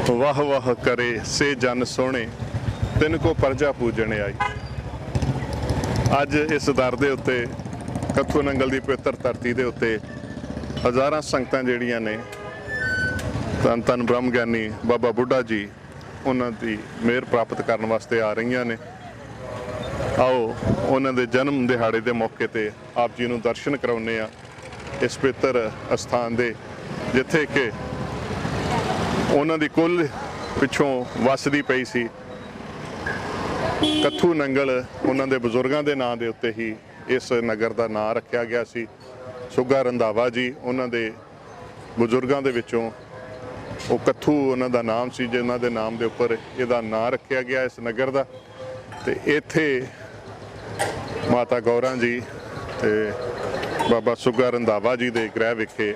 वाह वाह करे से जन सोहणे तिन को प्रजा पूजने आई। अज इस दर दे उत्ते कत्थू नंगल की पवित्र धरती के उत्ते हज़ारां संगतां जिहड़ियां ने धन धन ब्रह्म ज्ञानी बाबा बुढ़ा जी उन्हां दी मेहर प्राप्त करने वास्ते आ रही ने। आओ उन्हां दे जन्म दिहाड़े के मौके ते आप जी नूं दर्शन करवाउने आ इस पवित्र अस्थान दे, जिथे कि उन्हां दी कुल पिछों वसदी पई सी। कत्थू नंगल उन्हां दे बजुर्गां दे नां दे उत्ते ही इस नगर का नां रखा गया सी। सुग्गा रंधावा जी उन्हां दे बजुर्गां दे विचों वो कत्थू उन्हां दा नाम सी, जिन्हां दे नाम दे उपर इहदा नां रखा गया इस नगर का। ते इत्थे माता गौरा जी ते बाबा सुग्गा रंधावा जी दे गृह विखे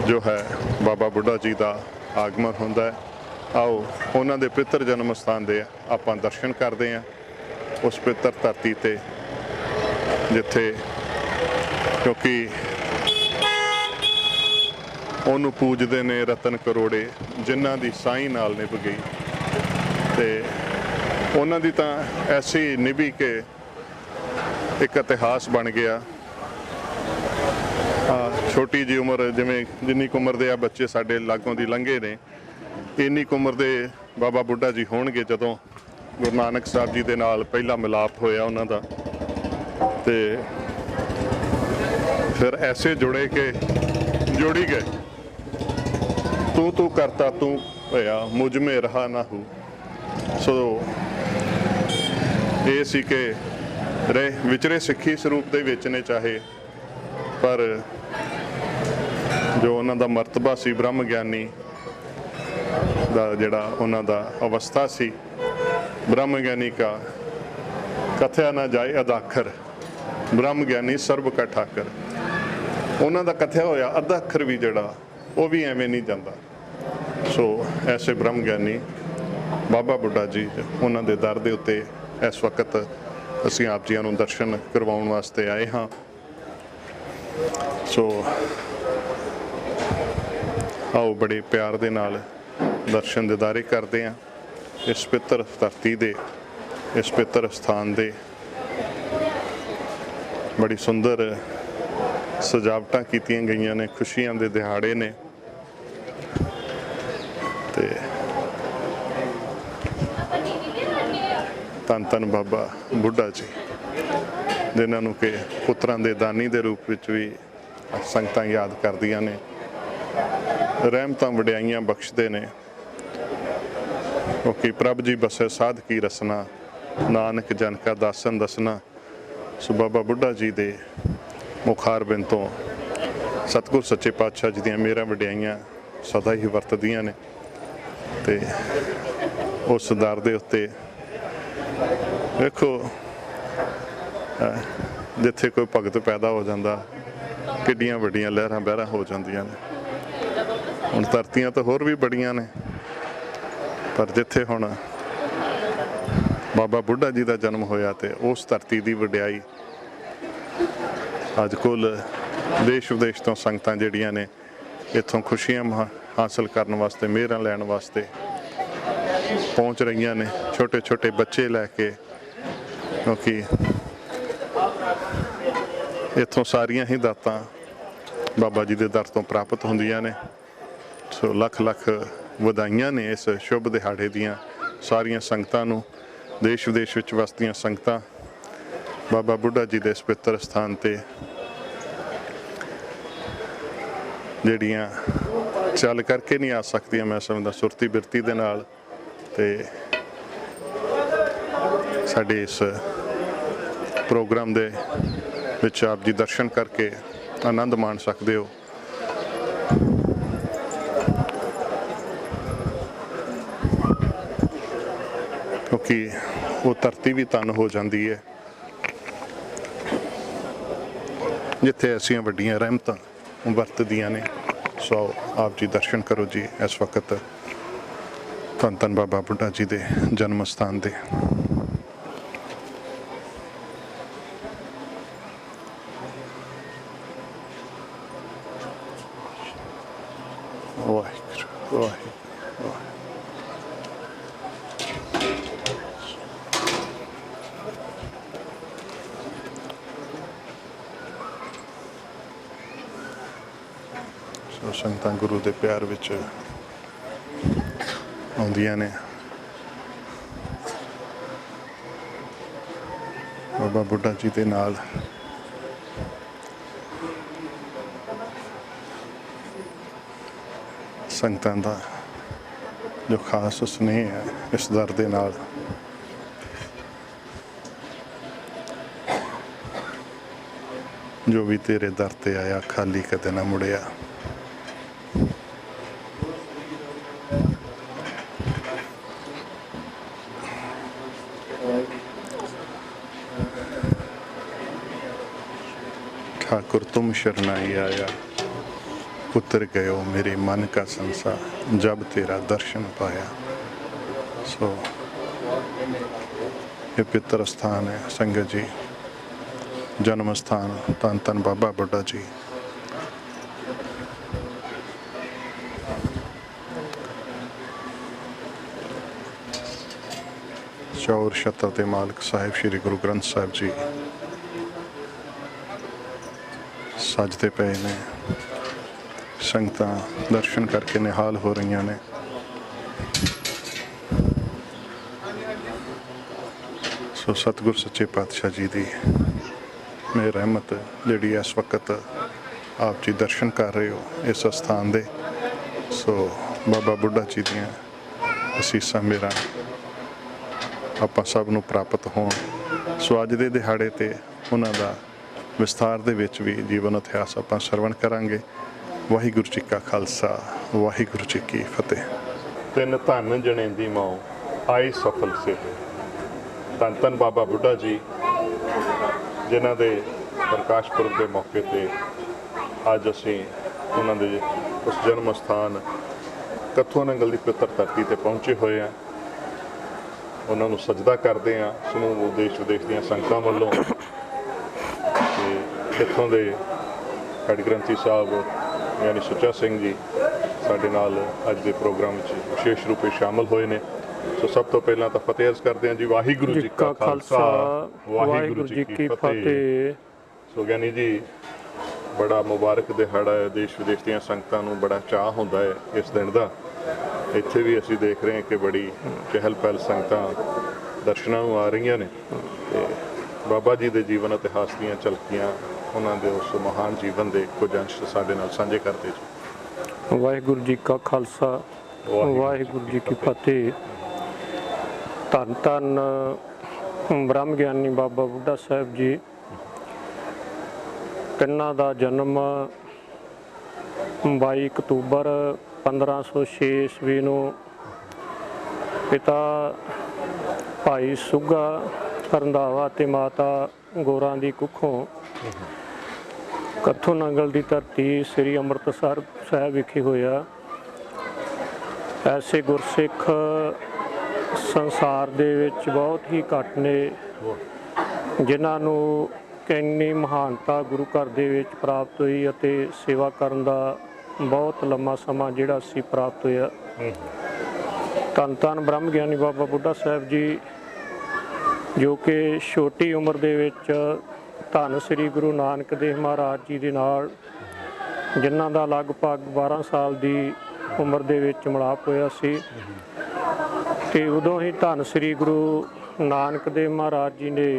जो है बाबा बुढ़ा जी का आगमन होंदा है। आओ उन्हां दे पवित्र जन्म स्थान दे आपां दर्शन करते हैं उस पवित्र धरती ते, जिथे क्योंकि उन्होंने पूजते ने रतन करोड़े जिन्हां दी साईं नाल निभ गई। ते उन्हां दी तां ऐसी निभी के एक इतिहास बन गया। छोटी जी उम्र जिमें जिन्नी उम्र दे बच्चे साडे लागों दी लंघे ने, इन्नी उम्र दे बाबा बुढ़ा जी होणगे जदों गुरु नानक साहब जी दे नाल पहला मिलाप होया उन्हां दा। ते फिर ऐसे जुड़े के जुड़ी गए। तू करता तू होया मुझ में रहा ना हो। सो ये सी के रहे विचरे सिੱਖੀ स्वरूप दे विच ने चाहे, पर जो उन्हां दा मरतबा सी ब्रह्म ज्ञानी दा जिहड़ा उन्हां दा अवस्था सी, ब्रह्म ज्ञानी का कथया ना जाए अदाखर ब्रह्म ज्ञानी सर्ब का ठाकर। उन्हां दा कथया होया अद्धा अखर भी जिहड़ा वो भी एवें नहीं जाता। सो ऐसे ब्रह्म ज्ञानी बाबा बुढ़ा जी उन्हां दे दर दे उत्ते इस वक्त असीं आप जी नूं दर्शन करवाउण वास्ते आए हाँ। सो आओ बड़े प्यार दे नाल दर्शन दीदारे करते हैं इस पवित्र धरती दे, इस पवित्र स्थान दे। बड़ी सुंदर सजावटां कीतियां गईयां ने, खुशियां दे दिहाड़े ने। ते धन धन बाबा बुढ़ा जी जिन्हां नूं कि पुत्रां दे दानी दे रूप विच भी संगतां याद करदियां ने, रहमतां वडियाइयां बख्शदे ने। क्योंकि प्रभ जी बसे साध की रसना नानक जन का दासन दसना। सो बाबा बुढ़ा जी दे मुखार बिन तो सतगुर सच्चे पातशाह जी दियां मेहरां वडियाइयां सदा ही वरतदियां ने। ते उस दर दे उत्ते देखो जिथे कोई भगत पैदा हो जाता किड्डियां वड्डियां लहरां बहरां हो जांदियां ने। हुण धरतियां तो होर भी बड़ियां ने, पर जिथे हुण बाबा बुढ़ा जी का जन्म होया ते उस धरती की वड्याई अज कुल देश विदेश तो संगतां जिहड़ियां ने इत्थों खुशियां हासिल करने वास्ते मेहरां लैण वास्ते पहुँच रही ने। छोटे छोटे बच्चे लैके, क्योंकि इत्थों सारियां ही दातां बाबा जी के दर तो प्राप्त होंदियां ने। सो लख लख वधाइयां ने इस शुभ दिहाड़े दियां सारियां संगतां नूं। देश विदेश विच वसदियां संगतां बाबा बुढ़ा जी के इस पवित्र स्थान ते जिहड़ियां चल करके नहीं आ सकदियां, मैं समझदा सुरती बिरती दे नाल ते साडे इस प्रोग्राम दे विच आप जी दर्शन करके आनंद मान सकदे हो। क्योंकि वो धरती भी धन हो जाती है जिथे ऐसियां वड्डियां रहमतां वरतदियां ने। सो आप जी दर्शन करो जी इस वक्त धन धन बाबा बुढ़ा जी के जन्म स्थान दे। वाहिगुरू वाहिगुरू। ਸੋ ਸੰਗਤਾਂ ਗੁਰੂ ਦੇ ਪਿਆਰ ਵਿੱਚ ਆਉਂਦੀਆਂ ਨੇ। ਬਾਬਾ ਬੁੱਢਾ ਜੀ ਦੇ ਨਾਲ ਸੰਗਤਾਂ ਦਾ ਜੋ ਖਾਸ ਸੁਨੇਹਾ ਹੈ ਇਸ ਦਰ ਦੇ ਨਾਲ ਜੋ ਵੀ ਤੇਰੇ ਦਰ ਤੇ ਆਇਆ ਖਾਲੀ ਕਦੇ ਨਾ ਮੁੜਿਆ। ठाकुर तुम शरणाई आया उतर गयो मेरे मन का संसार जब तेरा दर्शन पाया। सो ये पितर स्थान है संगत जी, जन्म स्थान धन धन बाबा बुड्ढा जी। चौर छत्तर के मालिक साहिब श्री गुरु ग्रंथ साहिब जी सजते पे ने। संगतां दर्शन करके निहाल हो रही ने। सो सतगुर सच्चे पातशाह जी की मेरी रहमत जी इस वक्त आप जी दर्शन कर रहे हो इस स्थान दे। सो बाबा बुड्ढा जी दियां असीसां मेरा आप सब नूं प्राप्त होण। सो अज दे दिहाड़े ते उन्हां दा विस्तार दे विच भी जीवन इतिहास आपां सरवण करांगे। वाहिगुरू जी का खालसा वाहिगुरू जी की फतेह। तिन धन जने दी माओ आई सफल से धन धन बाबा बुड्ढा जी जिन्हां दे प्रकाश पुरब के मौके ते अज असीं उन्हां दे उस जन्म स्थान कथुआ नंगल की पवित्र धरती ते पहुंचे हुए हैं। उन्हां नूं सजदा करदे हैं समूह देश विदेश दीआं संगतां वल्लों। इत्थों के हैड ग्रंथी साहब यानी सुच्चा सिंह जी साडे नाल अज के प्रोग्राम विशेष रूप में शामिल होए ने। सो सब तो पहला तो फतेह अर्ज करते हैं जी वाहिगुरू जी का खालसा वाहिगुरू जी की फतेह। सो ज्ञानी जी बड़ा मुबारक दिहाड़ा है, देश विदेश दीआं संगतां नूं बड़ा चाह हुंदा है इस दिन का। इत्थे भी असीं देख रहे हैं कि बड़ी चहल पहल संगतां दर्शनां नूं आ रही ने। बाबा जी के जीवन इतिहास दीआं झलकियां उन्होंने उस महान जीवन के कुछ अंश साडे नाल साझे करते जी। वाहिगुरू जी का खालसा वाहिगुरू जी की फतेह। धन धन ब्रह्म ज्ञानी बाबा बुड्ढा साहब जी तिन्हां दा जन्म 22 अक्तूबर 1506 ईस्वी नूं पिता भाई सुग्गा रंधावा ते माता गोरां दी कुखों कथू नंगल की धरती श्री अमृतसर साहब विखे होया। ऐसे गुरसिख संसार दे विच बहुत ही घट ने जिन्हां नूं किन्नी महानता गुरु घर दे विच प्राप्त हुई अते सेवा करन दा बहुत लंबा समा जिहड़ा सी प्राप्त होया। धन धन ब्रह्म ज्ञानी बाबा बुड्ढा साहब जी जो कि छोटी उम्र दे विच धन श्री गुरु नानक देव महाराज जी दे नाल जिन्हां दा लगभग 12 साल की उम्र दे विच मिलाप होया सी ते उदों ही धन श्री गुरु नानक देव महाराज जी ने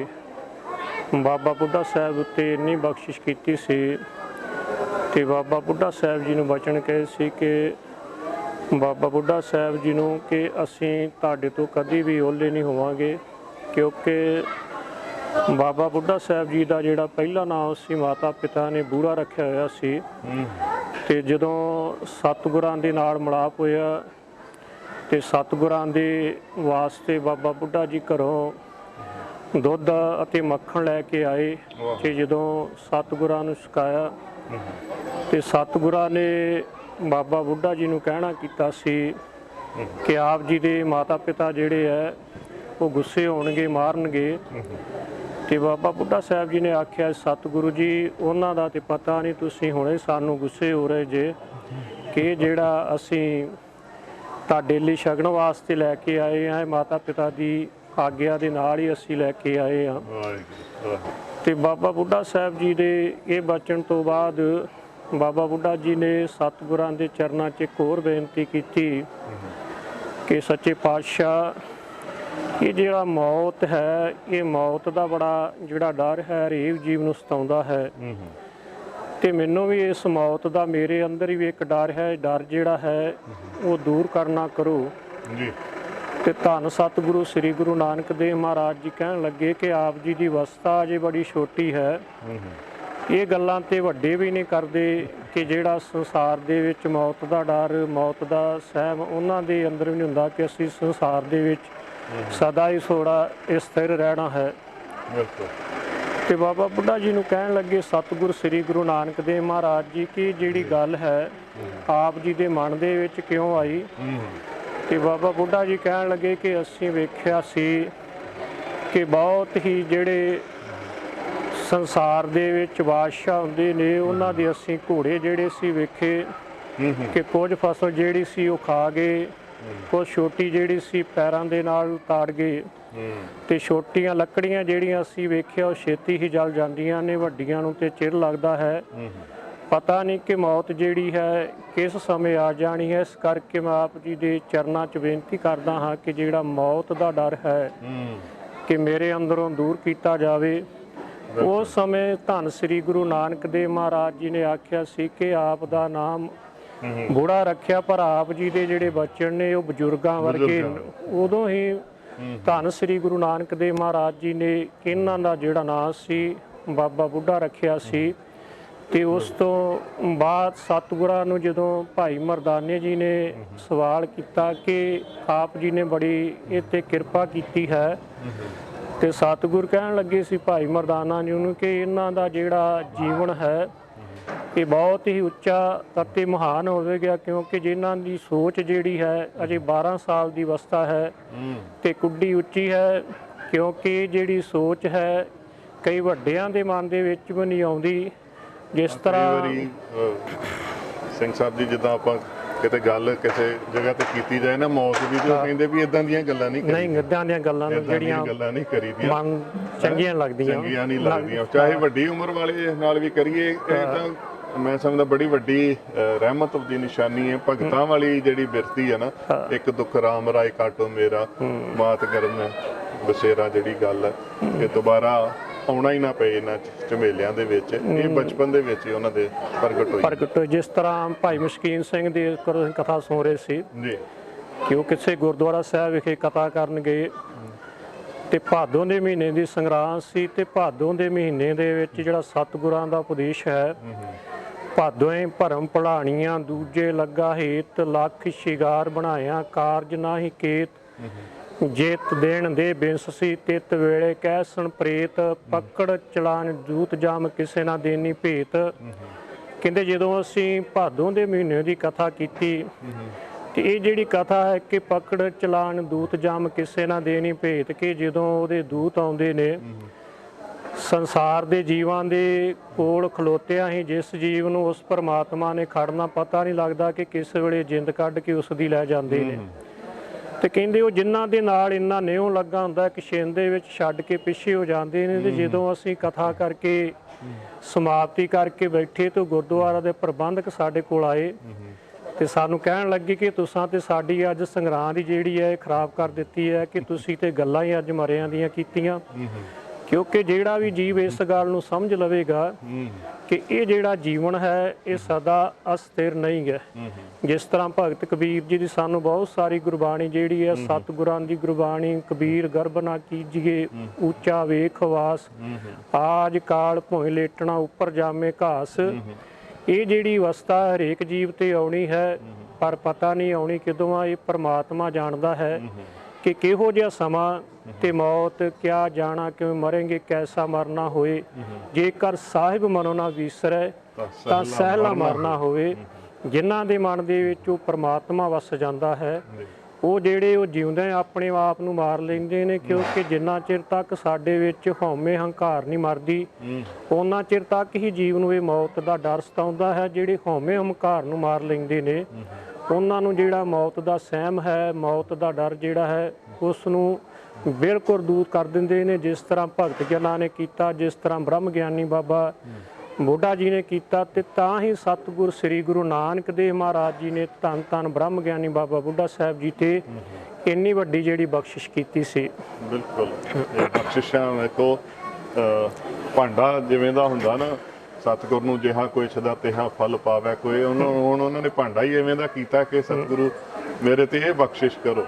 बाबा बुड्ढा साहब उत्ते इन्नी बख्शिश कीती सी ते बाबा बुड्ढा साहब जी नूं वचन कहे सी कि बाबा बुड्ढा साहब जी नूं कि असीं तुहाडे तो कदी भी ओहले नहीं होवांगे, क्योंकि बाबा बुड्ढा साहब जी का जिहड़ा पहला नाम सी माता पिता ने बूढ़ा रखिया होया सी ते जदों सतगुरां दे नाल मिलाप होया ते सतगुरां दे वास्ते बाबा बुड्ढा जी घरों दुध अते मक्खण लैके आए ते जदों सतगुरां नूं छकाया ते सतगुरां ने बाबा बुड्ढा जी नूं कहना कीता सी कि आप जी दे माता पिता जिहड़े है वो गुस्से होणगे मारनगे। ते बाबा बुड्ढा साहब जी ने आख्या सतगुरु जी उन्हां दा ते पता नहीं, तुसीं हुणे सानूं गुस्से हो रहे जे कि जिहड़ा असीं ਤੁਹਾਡੇ ਲਈ ਛਕਣ ਵਾਸਤੇ ਲੈ ਕੇ ਆਏ ਹਾਂ। ਮਾਤਾ ਪਿਤਾ ਦੀ ਆਗਿਆ ਦੇ ਨਾਲ ਹੀ ਅਸੀਂ ਲੈ ਕੇ ਆਏ ਹਾਂ। ਤੇ ਬਾਬਾ ਬੁੱਢਾ ਸਾਹਿਬ ਜੀ ਦੇ ਇਹ ਬਚਨ ਤੋਂ ਬਾਅਦ ਬਾਬਾ ਬੁੱਢਾ ਜੀ ਨੇ ਸਤਿਗੁਰਾਂ ਦੇ ਚਰਨਾਂ 'ਚ ਇੱਕ ਹੋਰ ਬੇਨਤੀ ਕੀਤੀ ਕਿ ਸੱਚੇ ਪਾਤਸ਼ਾਹ, ਇਹ ਜਿਹੜਾ ਮੌਤ ਹੈ, ਇਹ ਮੌਤ ਦਾ ਬੜਾ ਜਿਹੜਾ ਡਰ ਹੈ ਹਰੇਕ ਜੀਵ ਨੂੰ ਸਤਾਉਂਦਾ ਹੈ। ਤੇ ਮੈਨੂੰ ਵੀ ਇਸ ਮੌਤ ਦਾ ਮੇਰੇ ਅੰਦਰ ਵੀ ਇੱਕ ਡਰ ਹੈ। ਡਰ ਜਿਹੜਾ ਹੈ ਉਹ ਦੂਰ ਕਰਨਾ ਕਰੋ ਜੀ। ਤੇ ਧੰਨ ਸਤਿਗੁਰੂ ਸ੍ਰੀ ਗੁਰੂ ਨਾਨਕ ਦੇਵ ਮਹਾਰਾਜ ਜੀ ਕਹਿਣ ਲੱਗੇ ਕਿ ਆਪ ਜੀ ਦੀ ਅਵਸਥਾ ਅਜੇ ਬੜੀ ਛੋਟੀ ਹੈ। ਇਹ ਗੱਲਾਂ ਤੇ ਵੱਡੇ ਵੀ ਨਹੀਂ ਕਰਦੇ ਕਿ ਜਿਹੜਾ ਸੰਸਾਰ ਦੇ ਵਿੱਚ ਮੌਤ ਦਾ ਡਰ, ਮੌਤ ਦਾ ਸਹਿਮ ਉਹਨਾਂ ਦੇ ਅੰਦਰ ਵੀ ਨਹੀਂ ਹੁੰਦਾ ਕਿ ਅਸੀਂ ਸੰਸਾਰ ਦੇ ਵਿੱਚ ਸਦਾ ਹੀ ਥੋੜਾ ਸਥਿਰ ਰਹਿਣਾ ਹੈ। ਤੇ ਬਾਬਾ ਬੁੱਢਾ ਜੀ ਨੂੰ ਕਹਿਣ ਲੱਗੇ ਸਤਿਗੁਰ ਸ੍ਰੀ ਗੁਰੂ ਨਾਨਕ ਦੇਵ ਮਹਾਰਾਜ ਜੀ ਕਿ ਜਿਹੜੀ ਗੱਲ ਹੈ ਆਪ ਜੀ ਦੇ ਮਨ ਦੇ ਵਿੱਚ ਕਿਉਂ ਆਈ। ਤੇ ਬਾਬਾ ਬੁੱਢਾ ਜੀ ਕਹਿਣ ਲੱਗੇ ਕਿ ਅਸੀਂ ਵੇਖਿਆ ਸੀ ਕਿ ਬਹੁਤ ਹੀ ਜਿਹੜੇ ਸੰਸਾਰ ਦੇ ਵਿੱਚ ਬਾਦਸ਼ਾਹ ਹੁੰਦੇ ਨੇ ਉਹਨਾਂ ਦੇ ਅਸੀਂ ਘੋੜੇ ਜਿਹੜੇ ਸੀ ਵੇਖੇ ਕਿ ਕੁਝ ਫਸਲ ਜਿਹੜੀ ਸੀ ਉਹ ਖਾ ਗਏ, ਕੁਝ ਛੋਟੀ ਜਿਹੜੀ ਸੀ ਪੈਰਾਂ ਦੇ ਨਾਲ ਉਤਾੜ ਗਏ, ਤੇ ਛੋਟੀਆਂ ਲੱਕੜੀਆਂ ਜਿਹੜੀਆਂ ਅਸੀਂ ਵੇਖਿਆ ਉਹ ਛੇਤੀ ਹੀ ਜਲ ਜਾਂਦੀਆਂ ਨੇ, ਵੱਡੀਆਂ ਨੂੰ ਤੇ ਚਿਰ ਲੱਗਦਾ ਹੈ। ਪਤਾ ਨਹੀਂ ਕਿ ਮੌਤ ਜਿਹੜੀ ਹੈ ਕਿਸ ਸਮੇਂ ਆ ਜਾਣੀ ਹੈ। ਇਸ ਕਰਕੇ ਮੈਂ ਆਪ ਜੀ ਦੇ ਚਰਨਾਂ 'ਚ ਬੇਨਤੀ ਕਰਦਾ ਹਾਂ ਕਿ ਜਿਹੜਾ ਮੌਤ ਦਾ ਡਰ ਹੈ ਕਿ ਮੇਰੇ ਅੰਦਰੋਂ ਦੂਰ ਕੀਤਾ ਜਾਵੇ। ਉਸ ਸਮੇਂ ਧੰਨ ਸ੍ਰੀ ਗੁਰੂ ਨਾਨਕ ਦੇਵ ਮਹਾਰਾਜ ਜੀ ਨੇ ਆਖਿਆ ਸੀ ਕਿ ਆਪ ਦਾ ਨਾਮ ਬੁੜਾ ਰੱਖਿਆ, ਪਰ ਆਪ ਜੀ ਦੇ ਜਿਹੜੇ ਬਚਨ ਨੇ ਉਹ ਬਜ਼ੁਰਗਾਂ ਵਰਗੇ। ਉਦੋਂ ਹੀ ਧੰਨ ਸ੍ਰੀ ਗੁਰੂ ਨਾਨਕ ਦੇਵ ਮਹਾਰਾਜ ਜੀ ਨੇ ਇਹਨਾਂ ਦਾ ਜਿਹੜਾ ਨਾਂ ਸੀ ਬਾਬਾ ਬੁੱਢਾ ਰੱਖਿਆ ਸੀ। ਤੇ ਉਸ ਤੋਂ ਬਾਅਦ ਸਤਿਗੁਰਾਂ ਨੂੰ ਜਦੋਂ ਭਾਈ ਮਰਦਾਨੇ ਜੀ ਨੇ ਸਵਾਲ ਕੀਤਾ ਕਿ ਆਪ ਜੀ ਨੇ ਬੜੀ ਇਹ 'ਤੇ ਕਿਰਪਾ ਕੀਤੀ ਹੈ, ਤੇ ਸਤਿਗੁਰ ਕਹਿਣ ਲੱਗੇ ਸੀ ਭਾਈ ਮਰਦਾਨਾ ਜੀ ਨੂੰ ਕਿ ਇਹਨਾਂ ਦਾ ਜਿਹੜਾ ਜੀਵਨ ਹੈ ਇਹ ਬਹੁਤ ਹੀ ਉੱਚਾ ਅਤੇ ਮਹਾਨ ਹੋਵੇਗਾ, ਕਿਉਂਕਿ ਜਿਨ੍ਹਾਂ ਦੀ ਸੋਚ ਜਿਹੜੀ ਹੈ ਅਜੇ 12 ਸਾਲ ਦੀ ਅਵਸਥਾ ਹੈ ਤੇ ਕੁੱਡੀ ਉੱਚੀ ਹੈ। ਕਿਉਂਕਿ ਜਿਹੜੀ ਸੋਚ ਹੈ ਕਈ ਵੱਡਿਆਂ ਦੇ ਮਨ ਦੇ ਵਿੱਚ ਵੀ ਨਹੀਂ ਆਉਂਦੀ। ਜਿਸ ਤਰ੍ਹਾਂ ਸਿੰਘ ਸਾਹਿਬ ਜੀ, ਜਿੱਦਾਂ ਆਪਾਂ ਕਿਤੇ ਗੱਲ ਕਿਸੇ ਜਗ੍ਹਾ ਤੇ ਕੀਤੀ ਜਾਏ ਨਾ ਮੌਤ ਦੀ, ਤੇ ਕਹਿੰਦੇ ਵੀ ਇਦਾਂ ਦੀਆਂ ਗੱਲਾਂ ਨਹੀਂ ਇਦਾਂ ਦੀਆਂ ਗੱਲਾਂ ਜਿਹੜੀਆਂ ਗੱਲਾਂ ਨਹੀਂ ਕਰੀਦੀਆਂ, ਮਨ ਚੰਗੀਆਂ ਨਹੀਂ ਲੱਗਦੀਆਂ। ਚਾਹੇ ਵੱਡੀ ਉਮਰ ਵਾਲੇ ਨਾਲ ਵੀ ਕਰੀਏ, ਇਹ ਤਾਂ ਮੈਂ ਸਮਝਦਾ ਬੜੀ ਵੱਡੀ ਰਹਿਮਤ ਦੀ ਨਿਸ਼ਾਨੀ ਹੈ। ਭਗਤਾਂ ਵਾਲੀ ਜਿਹੜੀ ਬਿਰਤੀ ਹੈ ਨਾ, ਇੱਕ ਦੁੱਖ ਰਾਮ ਰਾਏ ਕਾਟੋ ਮੇਰਾ ਮਾਤ ਕਰਮ ਬਸੇਰਾ, ਜਿਹੜੀ ਗੱਲ ਹੈ ਇਹ ਦੁਬਾਰਾ ਆਉਣਾ ਹੀ ਨਾ ਪਏ ਇਹਨਾਂ ਝਮੇਲਿਆਂ ਦੇ ਵਿੱਚ। ਇਹ ਬਚਪਨ ਦੇ ਵਿੱਚ ਹੀ ਉਹਨਾਂ ਦੇ ਪ੍ਰਗਟ ਹੋਈ। ਜਿਸ ਤਰ੍ਹਾਂ ਭਾਈ ਮਸ਼ਕੀਨ ਸਿੰਘ ਦੀ ਕਥਾ ਸੁਣ ਰਹੇ ਸੀ ਜੀ ਕਿ ਉਹ ਕਿਸੇ ਗੁਰਦੁਆਰਾ ਸਾਹਿਬ ਵਿਖੇ ਕਥਾ ਕਰਨ ਗਏ ਤੇ ਭਾਦੋਂ ਦੇ ਮਹੀਨੇ ਦੀ ਸੰਗਰਾਂਦ ਸੀ। ਤੇ ਭਾਦੋਂ ਦੇ ਮਹੀਨੇ ਦੇ ਵਿੱਚ ਜਿਹੜਾ ਸਤਿਗੁਰਾਂ ਦਾ ਉਪਦੇਸ਼ ਹੈ, ਭਾਦੋਂਏ ਭਰਮ ਭਲਾਣੀਆਂ ਦੂਜੇ ਲੱਗਾ ਹੇਤ, ਲੱਖ ਸ਼ਿਗਾਰ ਬਣਾਇਆ ਕਾਰਜ ਨਾਹੀ ਕੇਤ, ਜੇਤ ਦੇਣ ਦੇ ਬਿੰਸਸੀ ਤਿਤ ਵੇਲੇ ਕਹਿਸਣ ਪ੍ਰੇਤ, ਪਕੜ ਚਲਾਨ ਦੂਤ ਜਾਮ ਕਿਸੇ ਨਾ ਦੇਣੀ ਭੇਤ। ਕਹਿੰਦੇ ਜਦੋਂ ਅਸੀਂ ਭਾਦੋਂ ਦੇ ਮਹੀਨੇ ਦੀ ਕਥਾ ਕੀਤੀ ਤੇ ਇਹ ਜਿਹੜੀ ਕਥਾ ਹੈ ਕਿ ਪਕੜ ਚਲਾਨ ਦੂਤ ਜਾਮ ਕਿਸੇ ਨਾ ਦੇਣੀ ਭੇਤ, ਕਿ ਜਦੋਂ ਉਹਦੇ ਦੂਤ ਆਉਂਦੇ ਨੇ ਸੰਸਾਰ ਦੇ ਜੀਵਾਂ ਦੇ ਕੋਲ ਖਲੋਤਿਆਂ ਹੀ ਜਿਸ ਜੀਵ ਨੂੰ ਉਸ ਪਰਮਾਤਮਾ ਨੇ ਖੜਨਾ ਪਤਾ ਨਹੀਂ ਲੱਗਦਾ ਕਿ ਕਿਸ ਵੇਲੇ ਜਿੰਦ ਕੱਢ ਕੇ ਉਸ ਦੀ ਲੈ ਜਾਂਦੇ ਨੇ। ਤੇ ਕਹਿੰਦੇ ਉਹ ਜਿਨ੍ਹਾਂ ਦੇ ਨਾਲ ਇੰਨਾ ਨਿਉ ਲੱਗਾ ਹੁੰਦਾ ਕਿ ਛਿੰਦ ਦੇ ਵਿੱਚ ਛੱਡ ਕੇ ਪਿੱਛੇ ਹੋ ਜਾਂਦੇ ਨੇ। ਤੇ ਜਦੋਂ ਅਸੀਂ ਕਥਾ ਕਰਕੇ ਸਮਾਪਤੀ ਕਰਕੇ ਬੈਠੇ ਤਾਂ ਗੁਰਦੁਆਰਾ ਦੇ ਪ੍ਰਬੰਧਕ ਸਾਡੇ ਕੋਲ ਆਏ ਤੇ ਸਾਨੂੰ ਕਹਿਣ ਲੱਗੇ ਕਿ ਤੁਸੀਂ ਤੇ ਸਾਡੀ ਅੱਜ ਸੰਗਰਾਂਦ ਦੀ ਜਿਹੜੀ ਹੈ ਖਰਾਬ ਕਰ ਦਿੱਤੀ ਹੈ, ਕਿ ਤੁਸੀਂ ਤੇ ਗੱਲਾਂ ਹੀ ਅੱਜ ਮਰਿਆਂ ਦੀਆਂ ਕੀਤੀਆਂ। ਕਿਉਂਕਿ ਜਿਹੜਾ ਵੀ ਜੀਵ ਇਸ ਗੱਲ ਨੂੰ ਸਮਝ ਲਵੇਗਾ ਕਿ ਇਹ ਜਿਹੜਾ ਜੀਵਨ ਹੈ ਇਹ ਸਦਾ ਅਸਥਿਰ ਨਹੀਂ ਹੈ। ਜਿਸ ਤਰ੍ਹਾਂ ਭਗਤ ਕਬੀਰ ਜੀ ਦੀ ਸਾਨੂੰ ਬਹੁਤ ਸਾਰੀ ਗੁਰਬਾਣੀ ਜਿਹੜੀ ਹੈ, ਸਤਿਗੁਰਾਂ ਦੀ ਗੁਰਬਾਣੀ, ਕਬੀਰ ਗਰਭ ਨਾ ਕੀਜੀਏ ਉੱਚਾ ਵੇਖ ਵਾਸ, ਆਜ ਕਾਲ ਭੋਏ ਲੇਟਣਾ ਉੱਪਰ ਜਾਮੇ ਘਾਸ। ਇਹ ਜਿਹੜੀ ਅਵਸਥਾ ਹਰੇਕ ਜੀਵ ਤੇ ਆਉਣੀ ਹੈ, ਪਰ ਪਤਾ ਨਹੀਂ ਆਉਣੀ ਕਦੋਂ ਆ। ਇਹ ਪਰਮਾਤਮਾ ਜਾਣਦਾ ਹੈ ਕਿ ਕਿਹੋ ਜਿਹਾ ਸਮਾਂ ਤੇ ਮੌਤ ਕਿਆ ਜਾਣਾ ਕਿਵੇਂ ਮਰਾਂਗੇ, ਕੈਸਾ ਮਰਨਾ ਹੋਏ। ਜੇਕਰ ਸਾਹਿਬ ਮਨੋਂ ਨਾ ਵਿਸਰੈ ਤਾਂ ਸਹਿਲਾ ਮਰਨਾ ਹੋਵੇ। ਜਿਨ੍ਹਾਂ ਦੇ ਮਨ ਦੇ ਵਿੱਚ ਉਹ ਪਰਮਾਤਮਾ ਵਸ ਜਾਂਦਾ ਹੈ, ਉਹ ਜਿਹੜੇ ਉਹ ਜਿਉਂਦੇ ਆਪਣੇ ਆਪ ਨੂੰ ਮਾਰ ਲੈਂਦੇ ਨੇ। ਕਿਉਂਕਿ ਜਿੰਨਾ ਚਿਰ ਤੱਕ ਸਾਡੇ ਵਿੱਚ ਹਉਮੈ ਹੰਕਾਰ ਨਹੀਂ ਮਰਦੀ, ਉਹਨਾਂ ਚਿਰ ਤੱਕ ਹੀ ਜੀਵ ਨੂੰ ਇਹ ਮੌਤ ਦਾ ਡਰ ਸਤਾਉਂਦਾ ਹੈ। ਜਿਹੜੇ ਹਉਮੈ ਹੰਕਾਰ ਨੂੰ ਮਾਰ ਲੈਂਦੇ ਨੇ ਉਹਨਾਂ ਨੂੰ ਜਿਹੜਾ ਮੌਤ ਦਾ ਸਹਿਮ ਹੈ, ਮੌਤ ਦਾ ਡਰ ਜਿਹੜਾ ਹੈ, ਉਸ ਨੂੰ ਬਿਲਕੁਲ ਦੂਰ ਕਰ ਦਿੰਦੇ ਨੇ। ਜਿਸ ਤਰ੍ਹਾਂ ਭਗਤ ਜਨਾਂ ਨੇ ਕੀਤਾ, ਜਿਸ ਤਰ੍ਹਾਂ ਬ੍ਰਹਮ ਗਿਆਨੀ ਬਾਬਾ ਬੁੱਢਾ ਜੀ ਨੇ ਕੀਤਾ, ਤੇ ਤਾਂ ਹੀ ਸਤਿਗੁਰ ਸ੍ਰੀ ਗੁਰੂ ਨਾਨਕ ਦੇਵ ਮਹਾਰਾਜ ਜੀ ਨੇ ਧੰਨ ਧੰਨ ਬ੍ਰਹਮ ਗਿਆਨੀ ਬਾਬਾ ਬੁੱਢਾ ਸਾਹਿਬ ਜੀ ਤੇ ਇੰਨੀ ਵੱਡੀ ਜਿਹੜੀ ਬਖਸ਼ਿਸ਼ ਕੀਤੀ ਸੀ। ਬਿਲਕੁਲ, ਇਹ ਬਖਸ਼ਿਸ਼ਾਂ ਵੇਖੋ, ਭਾਂਡਾ ਜਿਵੇਂ ਦਾ ਹੁੰਦਾ ਨਾ, ਸਤਿਗੁਰ ਨੂੰ ਜਿਹਾ ਕੋਈ ਸਦਾ ਤਿਹਾ ਫਲ ਪਾਵੇ ਕੋਈ। ਹੁਣ ਉਹਨਾਂ ਨੇ ਭਾਂਡਾ ਹੀ ਐਵੇਂ ਦਾ ਕੀਤਾ ਕਿ ਸਤਿਗੁਰੂ ਮੇਰੇ ਤੇ ਇਹ ਬਖਸ਼ਿਸ਼ ਕਰੋ,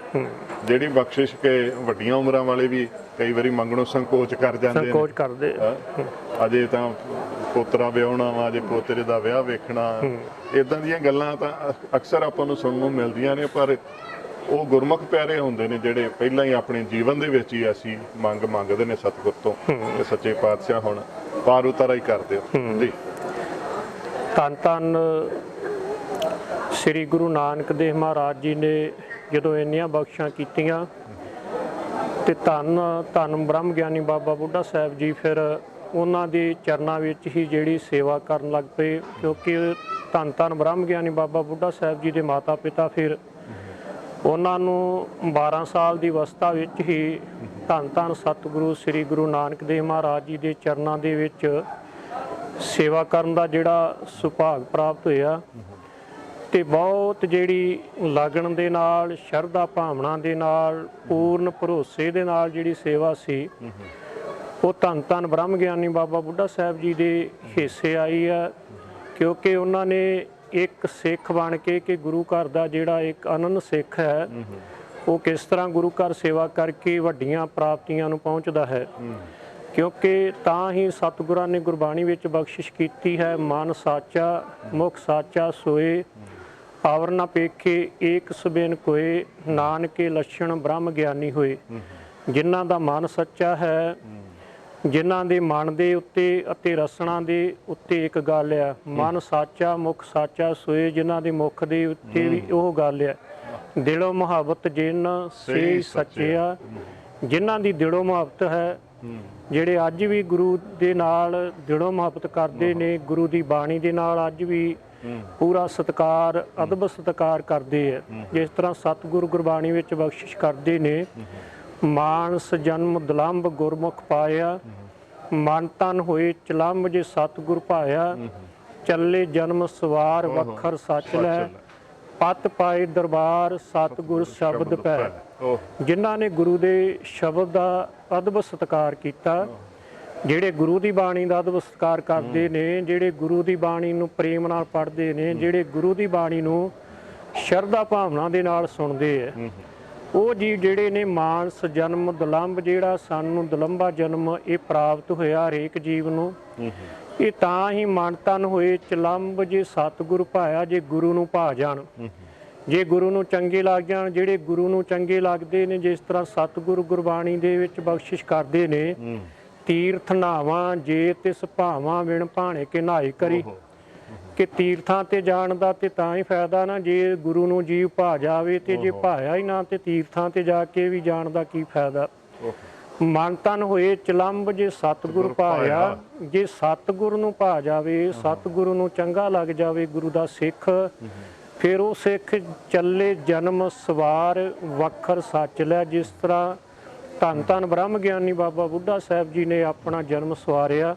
ਜਿਹੜੀ ਬਖਸ਼ਿਸ਼ ਕਿ ਵੱਡੀਆਂ ਉਮਰਾਂ ਵਾਲੇ ਵੀ ਕਈ ਵਾਰੀ ਮੰਗਣੋਂ ਸੰਕੋਚ ਕਰ ਜਾਂਦੇ ਨੇ। ਸੰਕੋਚ ਕਰਦੇ ਅਜੇ ਤਾਂ ਪੋਤਰਾ ਵਿਆਹੁਣਾ ਵਾ, ਅਜੇ ਪੋਤਰੇ ਦਾ ਵਿਆਹ ਵੇਖਣਾ, ਇਦਾਂ ਦੀਆਂ ਗੱਲਾਂ ਤਾਂ ਅਕਸਰ ਆਪਾਂ ਨੂੰ ਸੁਣਨ ਨੂੰ ਮਿਲਦੀਆਂ ਨੇ। ਪਰ ਉਹ ਗੁਰਮੁਖ ਪਿਆਰੇ ਹੁੰਦੇ ਨੇ ਜਿਹੜੇ ਪਹਿਲਾਂ ਹੀ ਆਪਣੇ ਜੀਵਨ ਦੇ ਵਿੱਚ ਹੀ ਅਸੀਂ ਮੰਗਦੇ ਨੇ ਸਤਿਗੁਰ ਤੋਂ ਕਿ ਸੱਚੇ ਪਾਤਸ਼ਾਹ ਹੁਣ ਪਾਰ ਉਤਾਰਾ ਹੀ ਕਰ ਦਿਓ ਜੀ। ਧੰਨ ਧੰਨ ਸ੍ਰੀ ਗੁਰੂ ਨਾਨਕ ਦੇਵ ਮਹਾਰਾਜ ਜੀ ਨੇ ਜਦੋਂ ਇੰਨੀਆਂ ਬਖਸ਼ਾਂ ਕੀਤੀਆਂ, ਤੇ ਧੰਨ ਧੰਨ ਬ੍ਰਹਮ ਗਿਆਨੀ ਬਾਬਾ ਬੁੱਢਾ ਸਾਹਿਬ ਜੀ ਫਿਰ ਉਹਨਾਂ ਦੇ ਚਰਨਾਂ ਵਿੱਚ ਹੀ ਜਿਹੜੀ ਸੇਵਾ ਕਰਨ ਲੱਗ ਪਏ। ਕਿਉਂਕਿ ਧੰਨ ਧੰਨ ਬ੍ਰਹਮ ਗਿਆਨੀ ਬਾਬਾ ਬੁੱਢਾ ਸਾਹਿਬ ਜੀ ਦੇ ਮਾਤਾ ਪਿਤਾ ਫਿਰ ਉਹਨਾਂ ਨੂੰ 12 ਸਾਲ ਦੀ ਅਵਸਥਾ ਵਿੱਚ ਹੀ ਧੰਨ ਧੰਨ ਸਤਿਗੁਰੂ ਸ੍ਰੀ ਗੁਰੂ ਨਾਨਕ ਦੇਵ ਮਹਾਰਾਜ ਜੀ ਦੇ ਚਰਨਾਂ ਦੇ ਵਿੱਚ ਸੇਵਾ ਕਰਨ ਦਾ ਜਿਹੜਾ ਸੁਭਾਗ ਪ੍ਰਾਪਤ ਹੋਇਆ। ਤੇ ਬਹੁਤ ਜਿਹੜੀ ਲਗਨ ਦੇ ਨਾਲ, ਸ਼ਰਧਾ ਭਾਵਨਾ ਦੇ ਨਾਲ, ਪੂਰਨ ਭਰੋਸੇ ਦੇ ਨਾਲ ਜਿਹੜੀ ਸੇਵਾ ਸੀ ਉਹ ਧੰਨ ਧੰਨ ਬ੍ਰਹਮ ਗਿਆਨੀ ਬਾਬਾ ਬੁੱਢਾ ਸਾਹਿਬ ਜੀ ਦੇ ਹਿੱਸੇ ਆਈ ਆ। ਕਿਉਂਕਿ ਉਹਨਾਂ ਨੇ ਇੱਕ ਸਿੱਖ ਬਣ ਕੇ ਕਿ ਗੁਰੂ ਘਰ ਦਾ ਜਿਹੜਾ ਇੱਕ ਅਨੰਨ ਸਿੱਖ ਹੈ ਉਹ ਕਿਸ ਤਰ੍ਹਾਂ ਗੁਰੂ ਘਰ ਸੇਵਾ ਕਰਕੇ ਵੱਡੀਆਂ ਪ੍ਰਾਪਤੀਆਂ ਨੂੰ ਪਹੁੰਚਦਾ ਹੈ। ਕਿਉਂਕਿ ਤਾਂ ਹੀ ਸਤਿਗੁਰਾਂ ਨੇ ਗੁਰਬਾਣੀ ਵਿੱਚ ਬਖਸ਼ਿਸ਼ ਕੀਤੀ ਹੈ, ਮਨ ਸਾਚਾ ਮੁਖ ਸਾਚਾ ਸੋਏ, ਆਵਰ ਨਾ ਪੇਖੇ ਏਕ ਸੁਬੇਨ ਕੋਏ, ਨਾਨਕੇ ਲੱਛਣ ਬ੍ਰਹਮ ਗਿਆਨੀ ਹੋਏ। ਜਿਨ੍ਹਾਂ ਦਾ ਮਨ ਸੱਚਾ ਹੈ, ਜਿਨ੍ਹਾਂ ਦੇ ਮਨ ਦੇ ਉੱਤੇ ਅਤੇ ਰਸਨਾ ਦੇ ਉੱਤੇ ਇੱਕ ਗੱਲ ਆ, ਮਨ ਸਾਚਾ ਮੁਖ ਸਾਚਾ ਸੋਏ, ਜਿਨ੍ਹਾਂ ਦੇ ਮੁਖ ਦੇ ਉੱਤੇ ਵੀ ਉਹ ਗੱਲ ਆ, ਦਿਲੋਂ ਮੁਹੱਬਤ ਜਿਨ ਸੇ ਸੱਚਿਆ। ਜਿਨ੍ਹਾਂ ਦੀ ਦਿਲੋਂ ਮੁਹੱਬਤ ਹੈ, ਜਿਹੜੇ ਅੱਜ ਵੀ ਗੁਰੂ ਦੇ ਨਾਲ ਦਿਲੋਂ ਮੁਹੱਬਤ ਕਰਦੇ ਨੇ, ਗੁਰੂ ਦੀ ਬਾਣੀ ਦੇ ਨਾਲ ਅੱਜ ਵੀ ਪੂਰਾ ਸਤਿਕਾਰ, ਅਦਬ ਸਤਿਕਾਰ ਕਰਦੇ ਆ। ਜਿਸ ਤਰ੍ਹਾਂ ਸਤਿਗੁਰੂ ਗੁਰਬਾਣੀ ਵਿੱਚ ਬਖਸ਼ਿਸ਼ ਕਰਦੇ ਨੇ, ਮਾਨਸ ਜਨਮ ਦੁਲੰਭ ਗੁਰਮੁਖ ਪਾਇਆ, ਮਨ ਤਨ ਹੋਏ ਚਲੰਭ ਜੇ ਸਤਿਗੁਰ ਭਾਇਆ, ਚੱਲੇ ਜਨਮ ਸਵਾਰ ਵੱਖਰ ਸੱਚ ਲੈ, ਪਤ ਪਾਏ ਦਰਬਾਰ ਸਤਿਗੁਰ ਸ਼ਬਦ ਪੈ। ਜਿਨ੍ਹਾਂ ਨੇ ਗੁਰੂ ਦੇ ਸ਼ਬਦ ਦਾ ਅਦਬ ਸਤਿਕਾਰ ਕੀਤਾ, ਜਿਹੜੇ ਗੁਰੂ ਦੀ ਬਾਣੀ ਦਾ ਅਦਬ ਸਤਿਕਾਰ ਕਰਦੇ ਨੇ, ਜਿਹੜੇ ਗੁਰੂ ਦੀ ਬਾਣੀ ਨੂੰ ਪ੍ਰੇਮ ਨਾਲ ਪੜ੍ਹਦੇ ਨੇ, ਜਿਹੜੇ ਗੁਰੂ ਦੀ ਬਾਣੀ ਨੂੰ ਸ਼ਰਧਾ ਭਾਵਨਾ ਦੇ ਨਾਲ ਸੁਣਦੇ ਆ, ਉਹ ਜੀ ਜਿਹੜੇ ਨੇ ਮਾਨਸ ਜਨਮ ਦੁਲੰਭ, ਜਿਹੜਾ ਸਾਨੂੰ ਦੁਲੰਭਾ ਜਨਮ ਇਹ ਪ੍ਰਾਪਤ ਹੋਇਆ ਹਰੇਕ ਜੀਵ ਨੂੰ, ਇਹ ਤਾਂ ਹੀ ਮਨ ਤਨ ਹੋਏ ਚਲੰਭ ਜੇ ਸਤਿਗੁਰ ਭਾਇਆ। ਜੇ ਗੁਰੂ ਨੂੰ ਭਾ ਜਾਣ, ਜੇ ਗੁਰੂ ਨੂੰ ਚੰਗੇ ਲੱਗ ਜਾਣ, ਜਿਹੜੇ ਗੁਰੂ ਨੂੰ ਚੰਗੇ ਲੱਗਦੇ ਨੇ, ਜਿਸ ਤਰ੍ਹਾਂ ਸਤਿਗੁਰੂ ਗੁਰਬਾਣੀ ਦੇ ਵਿੱਚ ਬਖਸ਼ਿਸ਼ ਕਰਦੇ ਨੇ, ਤੀਰਥ ਨਾਵਾਂ ਜੇ ਤਿਸ ਭਾਵਾਂ ਵਿਣ ਭਾਣੇ ਕੇ ਨਹਾਈ ਕਰੀ। ਕਿ ਤੀਰਥਾਂ ਤੇ ਜਾਣ ਦਾ ਤੇ ਤਾਂ ਹੀ ਫਾਇਦਾ ਨਾ ਜੇ ਗੁਰੂ ਨੂੰ ਜੀਵ ਭਾ ਜਾਵੇ, ਤੇ ਜੇ ਭਾਇਆ ਹੀ ਨਾ ਤੇ ਤੀਰਥਾਂ ਤੇ ਜਾ ਕੇ ਵੀ ਜਾਣ ਦਾ ਕੀ ਫਾਇਦਾ। ਮਨ ਤਨ ਹੋਏ ਚਲੰਭ ਜੇ ਸਤਿਗੁਰ ਭਾਇਆ। ਜੇ ਸਤਿਗੁਰ ਨੂੰ ਭਾ ਜਾਵੇ, ਸਤਿਗੁਰੂ ਨੂੰ ਚੰਗਾ ਲੱਗ ਜਾਵੇ ਗੁਰੂ ਦਾ ਸਿੱਖ, ਫਿਰ ਉਹ ਸਿੱਖ ਚੱਲੇ ਜਨਮ ਸਵਾਰ ਵੱਖਰ ਸੱਚ ਲੈ। ਜਿਸ ਤਰ੍ਹਾਂ ਧੰਨ ਧੰਨ ਬ੍ਰਹਮ ਗਿਆਨੀ ਬਾਬਾ ਬੁੱਢਾ ਸਾਹਿਬ ਜੀ ਨੇ ਆਪਣਾ ਜਨਮ ਸਵਾਰਿਆ,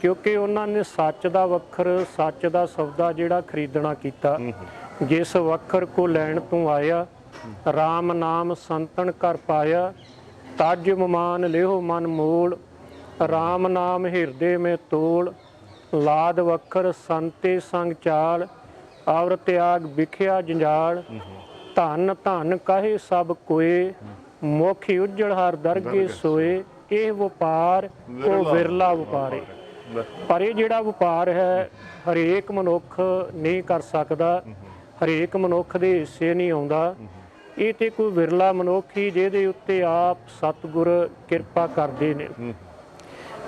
ਕਿਉਂਕਿ ਉਹਨਾਂ ਨੇ ਸੱਚ ਦਾ ਵੱਖਰ, ਸੱਚ ਦਾ ਸੌਦਾ ਜਿਹੜਾ ਖਰੀਦਣਾ ਕੀਤਾ। ਜਿਸ ਵੱਖਰ ਕੋ ਲੈਣ ਤੂੰ ਆਇਆ, ਰਾਮ ਨਾਮ ਸੰਤਨ ਕਰ ਪਾਇਆ, ਤਜ ਮਮਾਨ ਲਿਓ ਮਨ ਮੋਲ, ਰਾਮ ਨਾਮ ਹਿਰਦੇ ਮੇ ਤੋਲ, ਲਾਦ ਵੱਖਰ ਸੰਤੇ ਸੰਗ ਚਾਲ, ਔਰ ਤਿਆਗ ਵਿਖਿਆ ਜੰਜਾਲ, ਧਨ ਧਨ ਕਹੇ ਸਭ ਕੋਏ, ਮੁਖ ਉਜੜ ਹਰ ਦਰਗੇ ਸੋਏ। ਇਹ ਵਪਾਰ ਉਹ ਵਿਰਲਾ ਵਪਾਰੇ। ਪਰ ਇਹ ਜਿਹੜਾ ਵਪਾਰ ਹੈ ਹਰੇਕ ਮਨੁੱਖ ਨਹੀਂ ਕਰ ਸਕਦਾ, ਹਰੇਕ ਮਨੁੱਖ ਦੇ ਹਿੱਸੇ ਨਹੀਂ ਆਉਂਦਾ। ਇਹ ਤੇ ਕੋਈ ਵਿਰਲਾ ਮਨੁੱਖ ਹੀ ਜਿਹਦੇ ਉੱਤੇ ਆਪ ਸਤਿਗੁਰ ਕਿਰਪਾ ਕਰਦੇ ਨੇ,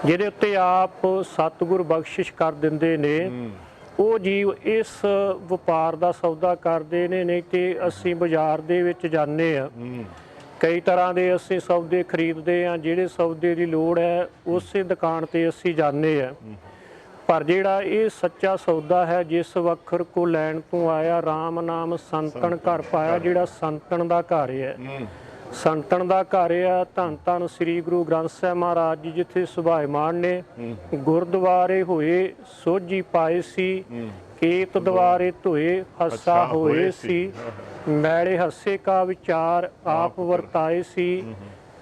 ਜਿਹਦੇ ਉੱਤੇ ਆਪ ਸਤਿਗੁਰ ਬਖਸ਼ਿਸ਼ ਕਰ ਦਿੰਦੇ ਨੇ, ਉਹ ਜੀਵ ਇਸ ਵਪਾਰ ਦਾ ਸੌਦਾ ਕਰਦੇ ਨੇ। ਨਹੀਂ ਤੇ ਅਸੀਂ ਬਾਜ਼ਾਰ ਦੇ ਵਿੱਚ ਜਾਂਦੇ ਆ, ਕਈ ਤਰ੍ਹਾਂ ਦੇ ਅਸੀਂ ਸੌਦੇ ਖਰੀਦਦੇ ਆ, ਜਿਹੜੇ ਸੌਦੇ ਦੀ ਲੋੜ ਹੈ ਉਸੇ ਦੁਕਾਨ ਤੇ ਅਸੀਂ ਜਾਂਦੇ ਆ, ਪਰ ਜਿਹੜਾ ਇਹ ਸੱਚਾ ਸੌਦਾ ਹੈ, ਜਿਸ ਵਖਰ ਕੋ ਲੈਣ ਤੋਂ ਆਇਆ, RAM ਨਾਮ ਸੰਤਨ ਘਰ ਪਾਇਆ। ਜਿਹੜਾ ਸੰਤਨ ਦਾ ਘਰ ਹੈ, ਸੰਤਨ ਦਾ ਘਰ ਆ। ਧੰਨ ਧੰਨ ਸ੍ਰੀ ਗੁਰੂ ਗ੍ਰੰਥ ਸਾਹਿਬ ਮਹਾਰਾਜ ਜੀ ਜਿੱਥੇ ਸੁਭਾਇਮਾਨ ਨੇ, ਗੁਰਦੁਆਰੇ ਹੋਏ ਸੋਝੀ ਪਾਏ ਸੀ, ਕੇਤ ਦੁਆਰੇ ਧੋਏ ਹੱਸਾ ਹੋਏ ਸੀ, ਮੈਲੇ ਹੱਸੇ ਕਾ ਵਿਚਾਰ ਆਪ ਵਰਤਾਏ ਸੀ,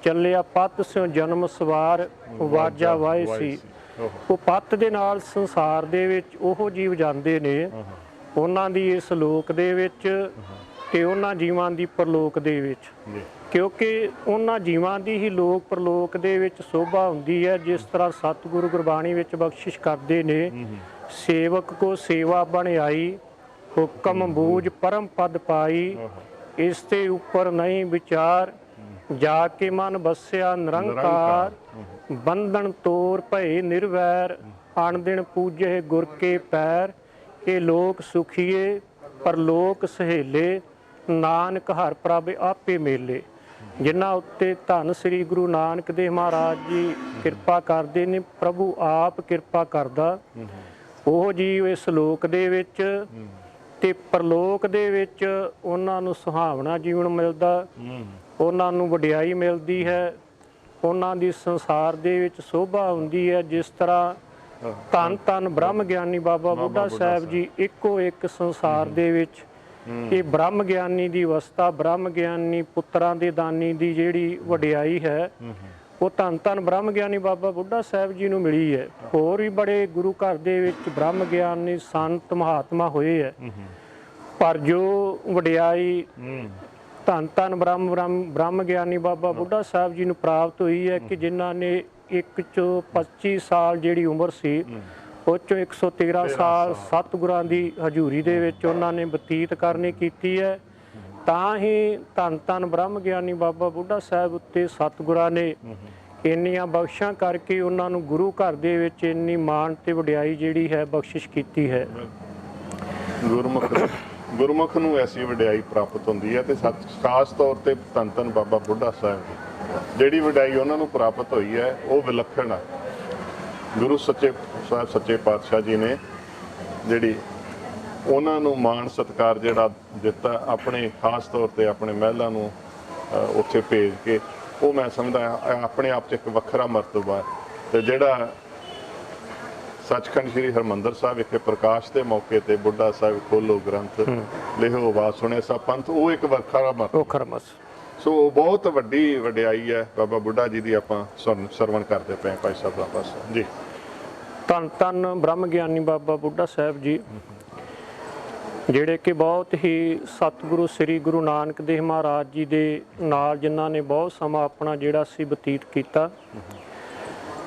ਚੱਲਿਆ ਪੱਤ ਸਿਉ ਜਨਮ ਸਵਾਰ ਵਾਜਾ ਵਾਏ ਸੀ। ਉਹ ਪੱਤ ਦੇ ਨਾਲ ਸੰਸਾਰ ਦੇ ਵਿੱਚ ਉਹ ਜੀਵ ਜਾਂਦੇ ਨੇ, ਉਹਨਾਂ ਦੀ ਇਸ ਲੋਕ ਦੇ ਵਿੱਚ ਤੇ ਉਹਨਾਂ ਜੀਵਾਂ ਦੀ ਪਰਲੋਕ ਦੇ ਵਿੱਚ, ਕਿਉਂਕਿ ਉਹਨਾਂ ਜੀਵਾਂ ਦੀ ਹੀ ਲੋਕ ਪਰਲੋਕ ਦੇ ਵਿੱਚ ਸੋਭਾ ਹੁੰਦੀ ਹੈ। ਜਿਸ ਤਰ੍ਹਾਂ ਸਤਿਗੁਰੂ ਗੁਰਬਾਣੀ ਵਿੱਚ ਬਖਸ਼ਿਸ਼ ਕਰਦੇ ਨੇ, ਸੇਵਕ ਕੋ ਸੇਵਾ ਬਣਾਈ, ਹੁਕਮ ਬੂਝ ਪਰਮ ਪਦ ਪਾਈ, ਇਸ ਤੇ ਉੱਪਰ ਨਹੀਂ ਵਿਚਾਰ, ਜਾ ਕੇ ਮਨ ਬਸਿਆ ਨਿਰੰਕਾਰ, ਬੰਧਨ ਤੋਰ ਭਏ ਨਿਰਵੈਰ, ਅਣ ਦਿਨ ਪੂਜੇ ਗੁਰ ਕੇ ਪੈਰ, ਇਹ ਲੋਕ ਸੁਖੀਏ ਪਰਲੋਕ ਸਹੇਲੇ, ਨਾਨਕ ਹਰ ਪ੍ਰਭ ਆਪੇ ਮੇਲੇ। ਜਿਨ੍ਹਾਂ ਉੱਤੇ ਧੰਨ ਸ੍ਰੀ ਗੁਰੂ ਨਾਨਕ ਦੇਵ ਮਹਾਰਾਜ ਜੀ ਕਿਰਪਾ ਕਰਦੇ ਨੇ, ਪ੍ਰਭੂ ਆਪ ਕਿਰਪਾ ਕਰਦਾ, ਉਹ ਜੀਵ ਇਸ ਲੋਕ ਦੇ ਵਿੱਚ ਤੇ ਪਰਲੋਕ ਦੇ ਵਿੱਚ ਉਹਨਾਂ ਨੂੰ ਸੁਹਾਵਣਾ ਜੀਵਨ ਮਿਲਦਾ, ਉਹਨਾਂ ਨੂੰ ਵਡਿਆਈ ਮਿਲਦੀ ਹੈ, ਉਹਨਾਂ ਦੀ ਸੰਸਾਰ ਦੇ ਵਿੱਚ ਸੋਭਾ ਹੁੰਦੀ ਹੈ। ਜਿਸ ਤਰ੍ਹਾਂ ਧੰਨ ਧੰਨ ਬ੍ਰਹਮ ਗਿਆਨੀ ਬਾਬਾ ਬੁੱਢਾ ਸਾਹਿਬ ਜੀ ਇੱਕੋ ਇੱਕ ਸੰਸਾਰ ਦੇ ਵਿੱਚ ਇਹ ਬ੍ਰਹਮ ਗਿਆਨੀ ਦੀ ਅਵਸਥਾ, ਬ੍ਰਹਮ ਗਿਆਨੀ ਪੁੱਤਰਾਂ ਦੇ ਦਾਨੀ ਦੀ ਜਿਹੜੀ ਵਡਿਆਈ ਹੈ, ਉਹ ਧੰਨ ਧੰਨ ਬ੍ਰਹਮ ਗਿਆਨੀ ਬਾਬਾ ਬੁੱਢਾ ਸਾਹਿਬ ਜੀ ਨੂੰ ਮਿਲੀ ਹੈ। ਹੋਰ ਵੀ ਬੜੇ ਗੁਰੂ ਘਰ ਦੇ ਵਿੱਚ ਬ੍ਰਹਮ ਗਿਆਨੀ ਸੰਤ ਮਹਾਤਮਾ ਹੋਏ ਹੈ, ਪਰ ਜੋ ਵਡਿਆਈ ਧੰਨ ਧੰਨ ਬ੍ਰਹਮ ਗਿਆਨੀ ਬਾਬਾ ਬੁੱਢਾ ਸਾਹਿਬ ਜੀ ਨੂੰ ਪ੍ਰਾਪਤ ਹੋਈ ਹੈ ਕਿ ਜਿਨ੍ਹਾਂ ਨੇ 1 ਚੋਂ 25 ਸਾਲ ਜਿਹੜੀ ਉਮਰ ਸੀ, ਉਹ 'ਚੋਂ 113 ਸਾਲ ਸਤਿਗੁਰਾਂ ਦੀ ਹਜ਼ੂਰੀ ਦੇ ਵਿੱਚ ਉਹਨਾਂ ਨੇ ਬਤੀਤ ਕਰਨੀ ਕੀਤੀ ਹੈ। ਤਾਂ ਹੀ ਧੰਨ ਧੰਨ ਬ੍ਰਹਮ ਗਿਆਨੀ ਬਾਬਾ ਬੁੱਢਾ ਸਾਹਿਬ ਉੱਤੇ ਸਤਿਗੁਰਾਂ ਨੇ ਇੰਨੀਆਂ ਬਖਸ਼ਾਂ ਕਰਕੇ ਉਹਨਾਂ ਨੂੰ ਗੁਰੂ ਘਰ ਦੇ ਵਿੱਚ ਇੰਨੀ ਮਾਣ ਤੇ ਵਡਿਆਈ ਜਿਹੜੀ ਹੈ ਬਖਸ਼ਿਸ਼ ਕੀਤੀ ਹੈ। ਗੁਰਮੁਖ ਨੂੰ ਐਸੀ ਵਡਿਆਈ ਪ੍ਰਾਪਤ ਹੁੰਦੀ ਹੈ ਤੇ ਖਾਸ ਤੌਰ ਤੇ ਧੰਨ ਧੰਨ ਬਾਬਾ ਬੁੱਢਾ ਸਾਹਿਬ ਜਿਹੜੀ ਵਡਿਆਈ ਉਹਨਾਂ ਨੂੰ ਪ੍ਰਾਪਤ ਹੋਈ ਹੈ ਉਹ ਵਿਲੱਖਣ ਆ। ਗੁਰੂ ਸੱਚੇ ਪਾਤਸ਼ਾਹ ਜੀ ਨੇ ਜਿਹੜੀ ਉਹਨਾਂ ਨੂੰ ਮਾਣ ਸਤਿਕਾਰ ਜਿਹੜਾ ਦਿੱਤਾ, ਆਪਣੇ ਖਾਸ ਤੌਰ ਤੇ ਆਪਣੇ ਮਹਿਲਾਂ ਨੂੰ ਉੱਥੇ ਭੇਜ ਕੇ, ਉਹ ਮੈਂ ਸਮਝਦਾ ਆਪਣੇ ਆਪ 'ਚ ਇੱਕ ਵੱਖਰਾ ਮਰਤਬਾ। ਤੇ ਜਿਹੜਾ ਸੱਚਖੰਡ ਸ੍ਰੀ ਹਰਿਮੰਦਰ ਸਾਹਿਬ ਵਿਖੇ ਪ੍ਰਕਾਸ਼ ਦੇ ਮੌਕੇ ਤੇ ਬੁੱਢਾ ਸਾਹਿਬ ਖੋਲੋ ਗ੍ਰੰਥ ਲਿਖੋ ਆਵਾਜ਼ ਸੁਣੇ ਸਭ ਪੰਥ, ਉਹ ਇੱਕ ਵੱਖਰਾ ਮਰਤਬਾ। ਸੋ ਬਹੁਤ ਵੱਡੀ ਵਡਿਆਈ ਹੈ ਬਾਬਾ ਬੁੱਢਾ ਜੀ ਦੀ। ਆਪਾਂ ਸਰਵਣ ਕਰਦੇ ਪਏ ਭਾਈ ਸਾਹਿਬ ਦਾ ਬਸ ਜੀ। ਧੰਨ ਧੰਨ ਬ੍ਰਹਮ ਗਿਆਨੀ ਬਾਬਾ ਬੁੱਢਾ ਸਾਹਿਬ ਜੀ, ਜਿਹੜੇ ਕਿ ਬਹੁਤ ਹੀ ਸਤਿਗੁਰੂ ਸ੍ਰੀ ਗੁਰੂ ਨਾਨਕ ਦੇਵ ਮਹਾਰਾਜ ਜੀ ਦੇ ਨਾਲ ਜਿਨ੍ਹਾਂ ਨੇ ਬਹੁਤ ਸਮਾਂ ਆਪਣਾ ਜਿਹੜਾ ਸੀ ਬਤੀਤ ਕੀਤਾ,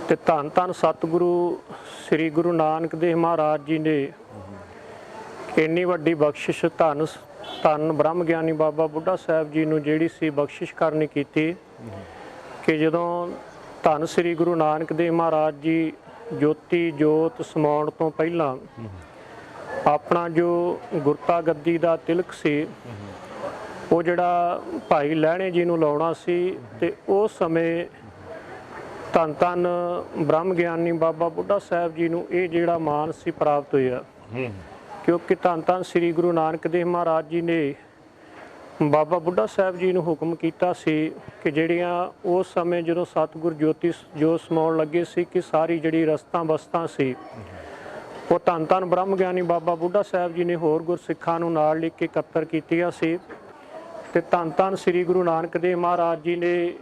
ਤੇ ਧੰਨ ਧੰਨ ਸਤਿਗੁਰੂ ਸ੍ਰੀ ਗੁਰੂ ਨਾਨਕ ਦੇਵ ਮਹਾਰਾਜ ਜੀ ਨੇ ਇੰਨੀ ਵੱਡੀ ਬਖਸ਼ਿਸ਼ ਧੰਨ ਬ੍ਰਹਮ ਗਿਆਨੀ ਬਾਬਾ ਬੁੱਢਾ ਸਾਹਿਬ ਜੀ ਨੂੰ ਜਿਹੜੀ ਸੀ ਬਖਸ਼ਿਸ਼ ਕਰਨੀ ਕੀਤੀ ਕਿ ਜਦੋਂ ਧੰਨ ਸ੍ਰੀ ਗੁਰੂ ਨਾਨਕ ਦੇਵ ਮਹਾਰਾਜ ਜੀ ਜੋਤੀ ਜੋਤ ਸਮਾਉਣ ਤੋਂ ਪਹਿਲਾਂ ਆਪਣਾ ਜੋ ਗੁਰਤਾ ਗੱਦੀ ਦਾ ਤਿਲਕ ਸੀ ਉਹ ਜਿਹੜਾ ਭਾਈ ਲਹਿਣੇ ਜੀ ਨੂੰ ਲਾਉਣਾ ਸੀ, ਤੇ ਉਸ ਸਮੇਂ ਧੰਨ ਧੰਨ ਬ੍ਰਹਮ ਗਿਆਨੀ ਬਾਬਾ ਬੁੱਢਾ ਸਾਹਿਬ ਜੀ ਨੂੰ ਇਹ ਜਿਹੜਾ ਮਾਣ ਸੀ ਪ੍ਰਾਪਤ ਹੋਇਆ, ਕਿਉਂਕਿ ਧੰਨ ਧੰਨ ਸ੍ਰੀ ਗੁਰੂ ਨਾਨਕ ਦੇਵ ਮਹਾਰਾਜ ਜੀ ਨੇ ਬਾਬਾ ਬੁੱਢਾ ਸਾਹਿਬ ਜੀ ਨੂੰ ਹੁਕਮ ਕੀਤਾ ਸੀ ਕਿ ਜਿਹੜੀਆਂ ਉਸ ਸਮੇਂ ਜਦੋਂ ਸਤਿਗੁਰ ਜੋਤੀ ਜੋਤ ਸਮਾਉਣ ਲੱਗੇ ਸੀ ਕਿ ਸਾਰੀ ਜਿਹੜੀ ਰਸਤਾਂ ਬਸਤਾਂ ਸੀ ਉਹ ਧੰਨ ਧੰਨ ਬ੍ਰਹਮ ਗਿਆਨੀ ਬਾਬਾ ਬੁੱਢਾ ਸਾਹਿਬ ਜੀ ਨੇ ਹੋਰ ਗੁਰਸਿੱਖਾਂ ਨੂੰ ਨਾਲ ਲਿਖ ਕੇ ਇਕੱਤਰ ਕੀਤੀਆਂ ਸੀ। ਤੇ ਧੰਨ ਧੰਨ ਸ੍ਰੀ ਗੁਰੂ ਨਾਨਕ ਦੇਵ ਮਹਾਰਾਜ ਜੀ ਨੇ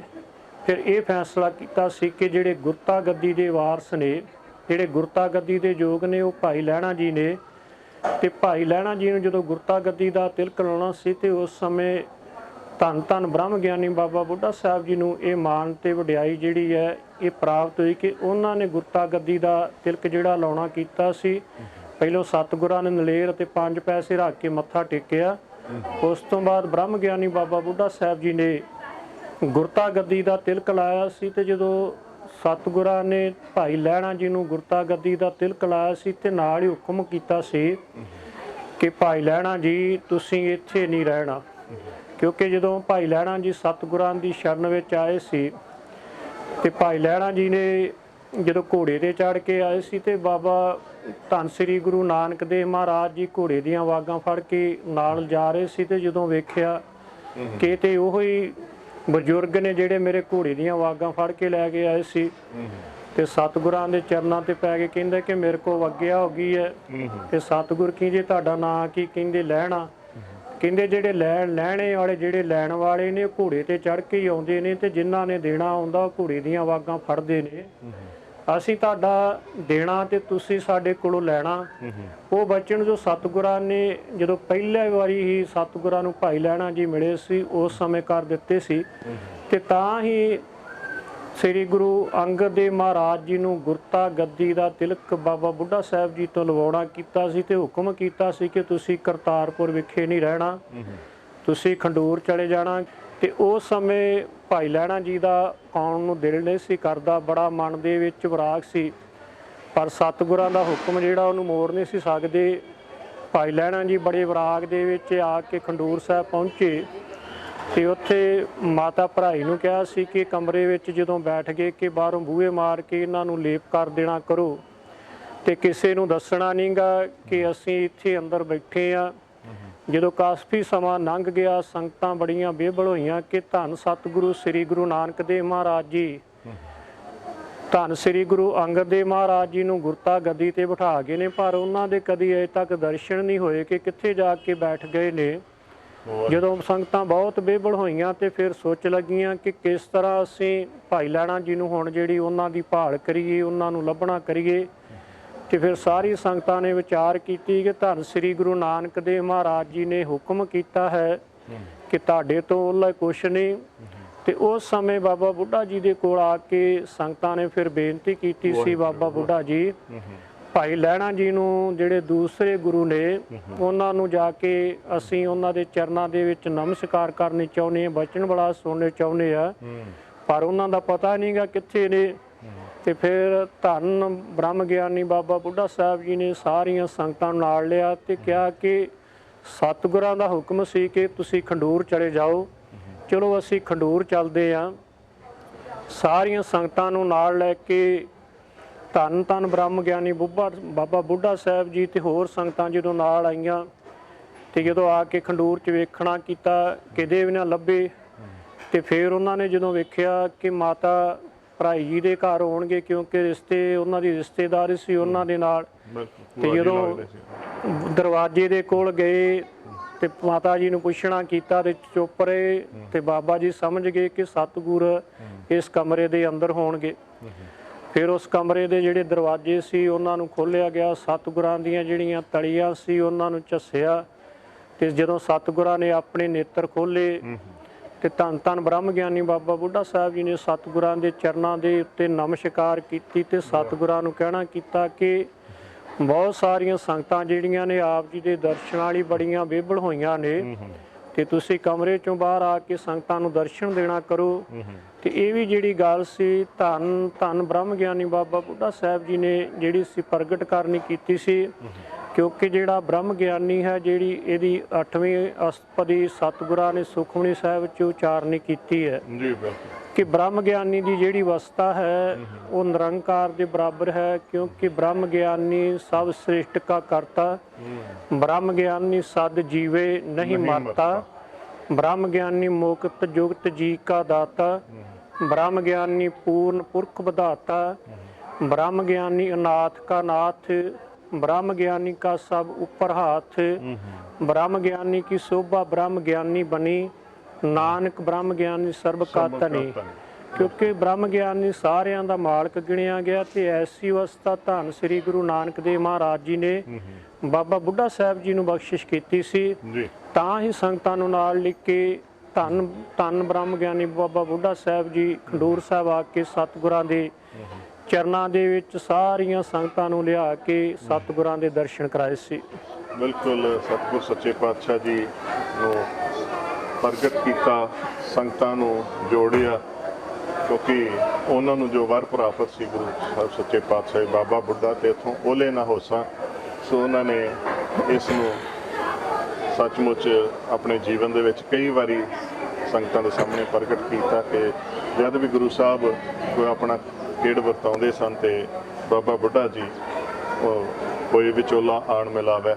ਫਿਰ ਇਹ ਫੈਸਲਾ ਕੀਤਾ ਸੀ ਕਿ ਜਿਹੜੇ ਗੁਰਤਾ ਗੱਦੀ ਦੇ ਵਾਰਸ ਨੇ, ਜਿਹੜੇ ਗੁਰਤਾ ਗੱਦੀ ਦੇ ਯੋਗ ਨੇ, ਉਹ ਭਾਈ ਲਹਿਣਾ ਜੀ ਨੇ। ਤੇ ਭਾਈ ਲਹਿਣਾ ਜੀ ਨੂੰ ਜਦੋਂ ਗੁਰਤਾ ਗੱਦੀ ਦਾ ਤਿਲਕ ਲਾਉਣਾ ਸੀ ਤੇ ਉਸ ਸਮੇਂ ਧੰਨ ਧੰਨ ਬ੍ਰਹਮ ਗਿਆਨੀ ਬਾਬਾ ਬੁੱਢਾ ਸਾਹਿਬ ਜੀ ਨੂੰ ਇਹ ਮਾਣ ਤੇ ਵਡਿਆਈ ਜਿਹੜੀ ਹੈ ਇਹ ਪ੍ਰਾਪਤ ਹੋਈ ਕਿ ਉਹਨਾਂ ਨੇ ਗੁਰਤਾ ਗੱਦੀ ਦਾ ਤਿਲਕ ਜਿਹੜਾ ਲਾਉਣਾ ਕੀਤਾ ਸੀ। ਪਹਿਲੋਂ ਸਤਿਗੁਰਾਂ ਨੇ ਨਲੇਰ ਅਤੇ 5 ਪੈਸੇ ਰੱਖ ਕੇ ਮੱਥਾ ਟੇਕਿਆ, ਉਸ ਤੋਂ ਬਾਅਦ ਬ੍ਰਹਮ ਗਿਆਨੀ ਬਾਬਾ ਬੁੱਢਾ ਸਾਹਿਬ ਜੀ ਨੇ ਗੁਰਤਾ ਗੱਦੀ ਦਾ ਤਿਲਕ ਲਾਇਆ ਸੀ। ਤੇ ਜਦੋਂ ਸਤਿਗੁਰਾਂ ਨੇ ਭਾਈ ਲਹਿਣਾ ਜੀ ਨੂੰ ਗੁਰਤਾ ਗੱਦੀ ਦਾ ਤਿਲਕ ਲਾਇਆ ਸੀ ਤੇ ਨਾਲ ਹੀ ਹੁਕਮ ਕੀਤਾ ਸੀ ਕਿ ਭਾਈ ਲਹਿਣਾ ਜੀ ਤੁਸੀਂ ਇੱਥੇ ਨਹੀਂ ਰਹਿਣਾ, ਕਿਉਂਕਿ ਜਦੋਂ ਭਾਈ ਲਹਿਣਾ ਜੀ ਸਤਿਗੁਰਾਂ ਦੀ ਸ਼ਰਨ ਵਿੱਚ ਆਏ ਸੀ ਤੇ ਭਾਈ ਲਹਿਣਾ ਜੀ ਨੇ ਜਦੋਂ ਘੋੜੇ ਤੇ ਚੜ੍ਹ ਕੇ ਆਏ ਸੀ ਤੇ ਬਾਬਾ ਧੰਨ ਸ੍ਰੀ ਗੁਰੂ ਨਾਨਕ ਦੇਵ ਮਹਾਰਾਜ ਜੀ ਘੋੜੇ ਦੀਆਂ ਵਾਗਾਂ ਫੜ ਕੇ ਨਾਲ ਜਾ ਰਹੇ ਸੀ, ਤੇ ਜਦੋਂ ਵੇਖਿਆ ਕਿ ਤੇ ਉਹੀ ਬਜ਼ੁਰਗ ਨੇ ਜਿਹੜੇ ਮੇਰੇ ਘੋੜੇ ਦੀਆਂ ਵਾਗਾਂ ਫੜ ਕੇ ਲੈ ਕੇ ਆਏ ਸੀ, ਤੇ ਸਤਿਗੁਰਾਂ ਦੇ ਚਰਨਾਂ ਤੇ ਪੈ ਕੇ ਕਹਿੰਦੇ ਕਿ ਮੇਰੇ ਕੋਲ ਵਗਿਆ ਹੋ ਗਈ ਹੈ। ਤੇ ਸਤਿਗੁਰ ਕੀ ਜੀ ਤੁਹਾਡਾ ਨਾਂ ਕੀ? ਕਹਿੰਦੇ ਲਹਿਣਾ। ਕਹਿੰਦੇ ਜਿਹੜੇ ਲੈਣੇ ਵਾਲੇ, ਜਿਹੜੇ ਲੈਣ ਵਾਲੇ ਨੇ ਘੋੜੇ ਤੇ ਚੜ੍ਹ ਕੇ ਹੀ ਆਉਂਦੇ ਨੇ, ਤੇ ਜਿਨ੍ਹਾਂ ਨੇ ਦੇਣਾ ਆਉਂਦਾ ਉਹ ਘੋੜੇ ਦੀਆਂ ਵਾਗਾਂ ਫੜਦੇ ਨੇ। ਅਸੀਂ ਤੁਹਾਡਾ ਦੇਣਾ ਤੇ ਤੁਸੀਂ ਸਾਡੇ ਕੋਲੋਂ ਲੈਣਾ। ਉਹ ਬਚਨ ਜੋ ਸਤਿਗੁਰਾਂ ਨੇ ਜਦੋਂ ਪਹਿਲੀ ਵਾਰੀ ਹੀ ਸਤਿਗੁਰਾਂ ਨੂੰ ਭਾਈ ਲਹਿਣਾ ਜੀ ਮਿਲੇ ਸੀ ਉਸ ਸਮੇਂ ਕਰ ਦਿੱਤੇ ਸੀ, ਤੇ ਤਾਂ ਹੀ ਸ੍ਰੀ ਗੁਰੂ ਅੰਗਦ ਦੇਵ ਮਹਾਰਾਜ ਜੀ ਨੂੰ ਗੁਰਤਾ ਗੱਦੀ ਦਾ ਤਿਲਕ ਬਾਬਾ ਬੁੱਢਾ ਸਾਹਿਬ ਜੀ ਤੋਂ ਲਵਾਉਣਾ ਕੀਤਾ ਸੀ, ਤੇ ਹੁਕਮ ਕੀਤਾ ਸੀ ਕਿ ਤੁਸੀਂ ਕਰਤਾਰਪੁਰ ਵਿਖੇ ਨਹੀਂ ਰਹਿਣਾ, ਤੁਸੀਂ ਖੰਡੂਰ ਚਲੇ ਜਾਣਾ। ਤੇ ਉਸ ਸਮੇਂ ਭਾਈ ਲਹਿਣਾ ਜੀ ਦਾ ਆਉਣ ਨੂੰ ਦਿਲ ਨਹੀਂ ਸੀ ਕਰਦਾ, ਬੜਾ ਮਨ ਦੇ ਵਿੱਚ ਵਿਰਾਗ ਸੀ, ਪਰ ਸਤਿਗੁਰਾਂ ਦਾ ਹੁਕਮ ਜਿਹੜਾ ਉਹਨੂੰ ਮੋੜ ਨਹੀਂ ਸੀ ਸਕਦੇ। ਭਾਈ ਲਹਿਣਾ ਜੀ ਬੜੇ ਵਿਰਾਗ ਦੇ ਵਿੱਚ ਆ ਕੇ ਖੰਡੂਰ ਸਾਹਿਬ ਪਹੁੰਚੇ, ਤੇ ਉੱਥੇ ਮਾਤਾ ਭਰਾਈ ਨੂੰ ਕਿਹਾ ਸੀ ਕਿ ਕਮਰੇ ਵਿੱਚ ਜਦੋਂ ਬੈਠ ਗਏ ਕਿ ਬਾਹਰੋਂ ਬੂਹੇ ਮਾਰ ਕੇ ਇਹਨਾਂ ਨੂੰ ਲੇਪ ਕਰ ਦੇਣਾ ਕਰੋ, ਤੇ ਕਿਸੇ ਨੂੰ ਦੱਸਣਾ ਨਹੀਂਗਾ ਕਿ ਅਸੀਂ ਇੱਥੇ ਅੰਦਰ ਬੈਠੇ ਆ। ਜਦੋਂ ਕਾਫੀ ਸਮਾਂ ਲੰਘ ਗਿਆ, ਸੰਗਤਾਂ ਬੜੀਆਂ ਬੇਬਲ ਹੋਈਆਂ ਕਿ ਧੰਨ ਸਤਿਗੁਰੂ ਸ੍ਰੀ ਗੁਰੂ ਨਾਨਕ ਦੇਵ ਮਹਾਰਾਜ ਜੀ, ਧੰਨ ਸ੍ਰੀ ਗੁਰੂ ਅੰਗਦ ਦੇਵ ਮਹਾਰਾਜ ਜੀ ਨੂੰ ਗੁਰਤਾ ਗੱਦੀ ਤੇ ਬਿਠਾ ਗਏ ਨੇ, ਪਰ ਉਹਨਾਂ ਦੇ ਕਦੀ ਅਜੇ ਤੱਕ ਦਰਸ਼ਨ ਨਹੀਂ ਹੋਏ ਕਿ ਕਿੱਥੇ ਜਾ ਕੇ ਬੈਠ ਗਏ ਨੇ। ਜਦੋਂ ਸੰਗਤਾਂ ਬਹੁਤ ਬੇਬਲ ਹੋਈਆਂ ਤੇ ਫਿਰ ਸੋਚ ਲੱਗੀਆਂ ਕਿ ਕਿਸ ਤਰ੍ਹਾਂ ਅਸੀਂ ਭਾਈ ਲਹਿਣਾ ਜੀ ਨੂੰ ਹੁਣ ਜਿਹੜੀ ਉਹਨਾਂ ਦੀ ਭਾਲ ਕਰੀਏ, ਉਹਨਾਂ ਨੂੰ ਲੱਭਣਾ ਕਰੀਏ। ਤੇ ਫਿਰ ਸਾਰੀ ਸੰਗਤਾਂ ਨੇ ਵਿਚਾਰ ਕੀਤੀ ਕਿ ਧੰਨ ਸ੍ਰੀ ਗੁਰੂ ਨਾਨਕ ਦੇਵ ਮਹਾਰਾਜ ਜੀ ਨੇ ਹੁਕਮ ਕੀਤਾ ਹੈ ਕਿ ਤੁਹਾਡੇ ਤੋਂ ਉਹਲਾ ਕੁਛ ਨਹੀਂ। ਤੇ ਉਸ ਸਮੇਂ ਬਾਬਾ ਬੁੱਢਾ ਜੀ ਦੇ ਕੋਲ ਆ ਕੇ ਸੰਗਤਾਂ ਨੇ ਫਿਰ ਬੇਨਤੀ ਕੀਤੀ ਸੀ, ਬਾਬਾ ਬੁੱਢਾ ਜੀ ਭਾਈ ਲਹਿਣਾ ਜੀ ਨੂੰ ਜਿਹੜੇ ਦੂਸਰੇ ਗੁਰੂ ਨੇ ਉਹਨਾਂ ਨੂੰ ਜਾ ਕੇ ਅਸੀਂ ਉਹਨਾਂ ਦੇ ਚਰਨਾਂ ਦੇ ਵਿੱਚ ਨਮਸਕਾਰ ਕਰਨੇ ਚਾਹੁੰਦੇ ਹਾਂ, ਬਚਨ ਬੜਾ ਸੁਣਨੇ ਚਾਹੁੰਦੇ ਆ, ਪਰ ਉਹਨਾਂ ਦਾ ਪਤਾ ਨਹੀਂਗਾ ਕਿੱਥੇ ਨੇ। ਤੇ ਫਿਰ ਧੰਨ ਬ੍ਰਹਮ ਗਿਆਨੀ ਬਾਬਾ ਬੁੱਢਾ ਸਾਹਿਬ ਜੀ ਨੇ ਸਾਰੀਆਂ ਸੰਗਤਾਂ ਨੂੰ ਨਾਲ ਲਿਆ ਤੇ ਕਿਹਾ ਕਿ ਸਤਿਗੁਰਾਂ ਦਾ ਹੁਕਮ ਸੀ ਕਿ ਤੁਸੀਂ ਖੰਡੂਰ ਚਲੇ ਜਾਓ। ਚਲੋ ਅਸੀਂ ਖੰਡੂਰ ਚੱਲਦੇ ਹਾਂ। ਸਾਰੀਆਂ ਸੰਗਤਾਂ ਨੂੰ ਨਾਲ ਲੈ ਕੇ ਧੰਨ ਧੰਨ ਬ੍ਰਹਮ ਗਿਆਨੀ ਬਾਬਾ ਬੁੱਢਾ ਸਾਹਿਬ ਜੀ ਤੇ ਹੋਰ ਸੰਗਤਾਂ ਜਦੋਂ ਨਾਲ ਆਈਆਂ, ਤੇ ਜਦੋਂ ਆ ਕੇ ਖੰਡੂਰ 'ਚ ਵੇਖਣਾ ਕੀਤਾ ਕਿਤੇ ਵੀ ਨਾ ਲੱਭੇ। ਤੇ ਫਿਰ ਉਹਨਾਂ ਨੇ ਜਦੋਂ ਵੇਖਿਆ ਕਿ ਮਾਤਾ ਭਰਾਈ ਜੀ ਦੇ ਘਰ ਹੋਣਗੇ, ਕਿਉਂਕਿ ਰਿਸ਼ਤੇ ਉਹਨਾਂ ਦੀ ਰਿਸ਼ਤੇਦਾਰੀ ਸੀ ਉਹਨਾਂ ਦੇ ਨਾਲ, ਤੇ ਜਦੋਂ ਦਰਵਾਜ਼ੇ ਦੇ ਕੋਲ ਗਏ ਤੇ ਮਾਤਾ ਜੀ ਨੂੰ ਪੁੱਛਣਾ ਕੀਤਾ ਤੇ ਚੁੱਪ ਰਹੇ। ਤੇ ਬਾਬਾ ਜੀ ਸਮਝ ਗਏ ਕਿ ਸਤਿਗੁਰ ਇਸ ਕਮਰੇ ਦੇ ਅੰਦਰ ਹੋਣਗੇ। ਫਿਰ ਉਸ ਕਮਰੇ ਦੇ ਜਿਹੜੇ ਦਰਵਾਜ਼ੇ ਸੀ ਉਹਨਾਂ ਨੂੰ ਖੋਲ੍ਹਿਆ ਗਿਆ, ਸਤਿਗੁਰਾਂ ਦੀਆਂ ਜਿਹੜੀਆਂ ਤਲੀਆਂ ਸੀ ਉਹਨਾਂ ਨੂੰ ਝੱਸਿਆ, ਤੇ ਜਦੋਂ ਸਤਿਗੁਰਾਂ ਨੇ ਆਪਣੇ ਨੇਤਰ ਖੋਲ੍ਹੇ ਤੇ ਧੰਨ ਧੰਨ ਬ੍ਰਹਮ ਗਿਆਨੀ ਬਾਬਾ ਬੁੱਢਾ ਸਾਹਿਬ ਜੀ ਨੇ ਸਤਿਗੁਰਾਂ ਦੇ ਚਰਨਾਂ ਦੇ ਉੱਤੇ ਨਮਸਕਾਰ ਕੀਤੀ ਤੇ ਸਤਿਗੁਰਾਂ ਨੂੰ ਕਹਿਣਾ ਕੀਤਾ ਕਿ ਬਹੁਤ ਸਾਰੀਆਂ ਸੰਗਤਾਂ ਜਿਹੜੀਆਂ ਨੇ ਆਪ ਜੀ ਦੇ ਦਰਸ਼ਨਾਂ ਵਾਲੀ ਬੜੀਆਂ ਬੇਬਲ ਹੋਈਆਂ ਨੇ, ਤੇ ਤੁਸੀਂ ਕਮਰੇ ਚੋਂ ਬਾਹਰ ਆ ਕੇ ਸੰਗਤਾਂ ਨੂੰ ਦਰਸ਼ਨ ਦੇਣਾ ਕਰੋ। ਤੇ ਇਹ ਵੀ ਜਿਹੜੀ ਗੱਲ ਸੀ ਧੰਨ ਧੰਨ ਬ੍ਰਹਮ ਗਿਆਨੀ ਬਾਬਾ ਬੁੱਢਾ ਸਾਹਿਬ ਜੀ ਨੇ ਜਿਹੜੀ ਸੀ ਪ੍ਰਗਟ ਕਰਨੀ ਕੀਤੀ ਸੀ, ਕਿਉਂਕਿ ਜਿਹੜਾ ਬ੍ਰਹਮ ਗਿਆਨੀ ਹੈ ਜਿਹੜੀ ਇਹਦੀ 8ਵੀਂ ਅਸਤਪਦੀ ਸਤਿਗੁਰਾਂ ਨੇ ਸੁਖਮਨੀ ਸਾਹਿਬ 'ਚ ਉਚਾਰਨੀ ਕੀਤੀ ਹੈ ਕਿ ਬ੍ਰਹਮ ਗਿਆਨੀ ਦੀ ਜਿਹੜੀ ਅਵਸਥਾ ਹੈ ਉਹ ਨਿਰੰਕਾਰ ਦੇ ਬਰਾਬਰ ਹੈ, ਕਿਉਂਕਿ ਬ੍ਰਹਮ ਗਿਆਨੀ ਸਭ ਸ੍ਰਿਸ਼ਟ ਕਾ ਕਰਤਾ, ਬ੍ਰਹਮ ਗਿਆਨੀ ਸਦ ਜੀਵੇ ਨਹੀਂ ਮਰਤਾ, ਬ੍ਰਹਮ ਗਿਆਨੀ ਮੁਕਤ ਜੁਗਤ ਜੀ ਕਾ ਦਾਤਾ, ਬ੍ਰਹਮ ਗਿਆਨੀ ਪੂਰਨ ਪੁਰਖ ਵਿਧਾਤਾ, ਬ੍ਰਹਮ ਗਿਆਨੀ ਅਨਾਥ ਕਾ ਨਾਥ, ब्रह्म ज्ञानी का सब ऊपर हाथ, ब्रह्म ज्ञानी की शोभा ब्रह्म ज्ञानी बनी, नानक ब्रह्म ज्ञानी सर्ब का धनी। क्योंकि ब्रह्म ज्ञानी सारिਆਂ ਦਾ ਮਾਲਕ ਗਿਣਿਆ ਗਿਆ ਤੇ ਐਸੀ ਅਵਸਥਾ ਧੰਨ ਸ੍ਰੀ ਗੁਰੂ ਨਾਨਕ ਦੇਵ ਮਹਾਰਾਜ ਜੀ ਨੇ ਬਾਬਾ ਬੁੱਢਾ ਸਾਹਿਬ ਜੀ ਨੂੰ ਬਖਸ਼ਿਸ਼ ਕੀਤੀ ਸੀ। ਤਾਂ ਹੀ ਸੰਗਤਾਂ ਨੂੰ ਨਾਲ ਲਿਖ ਕੇ ਧੰਨ ਧੰਨ ਬ੍ਰਹਮ ਗਿਆਨੀ ਬਾਬਾ ਬੁੱਢਾ ਸਾਹਿਬ ਜੀ ਖੰਡੂਰ ਸਾਹਿਬ ਆ ਕੇ ਸਤਿਗੁਰਾਂ ਦੇ ਚਰਨਾਂ ਦੇ ਵਿੱਚ ਸਾਰੀਆਂ ਸੰਗਤਾਂ ਨੂੰ ਲਿਆ ਕੇ ਸਤਿਗੁਰਾਂ ਦੇ ਦਰਸ਼ਨ ਕਰਾਏ ਸੀ। ਬਿਲਕੁਲ ਸਤਿਗੁਰ ਸੱਚੇ ਪਾਤਸ਼ਾਹ ਜੀ ਨੂੰ ਪ੍ਰਗਟ ਕੀਤਾ, ਸੰਗਤਾਂ ਨੂੰ ਜੋੜਿਆ, ਕਿਉਂਕਿ ਉਹਨਾਂ ਨੂੰ ਜੋ ਵਰ ਪ੍ਰਾਪਤ ਸੀ ਗੁਰੂ ਸਾਹਿਬ ਸੱਚੇ ਪਾਤਸ਼ਾਹ ਬਾਬਾ ਬੁੱਢਾ ਤੇ ਇੱਥੋਂ ਓਲੇ ਨਾ ਹੋਸਾਂ, ਸੋ ਉਹਨਾਂ ਨੇ ਇਸ ਨੂੰ ਸੱਚਮੁੱਚ ਆਪਣੇ ਜੀਵਨ ਦੇ ਵਿੱਚ ਕਈ ਵਾਰੀ ਸੰਗਤਾਂ ਦੇ ਸਾਹਮਣੇ ਪ੍ਰਗਟ ਕੀਤਾ ਕਿ ਜਦ ਵੀ ਗੁਰੂ ਸਾਹਿਬ ਕੋਈ ਆਪਣਾ ਖੇਡ ਵਰਤਾਉਂਦੇ ਸਨ ਤੇ ਬਾਬਾ ਬੁੱਢਾ ਜੀ ਕੋਈ ਵਿਚੋਲਾ ਆਣ ਮਿਲਾਵੇ।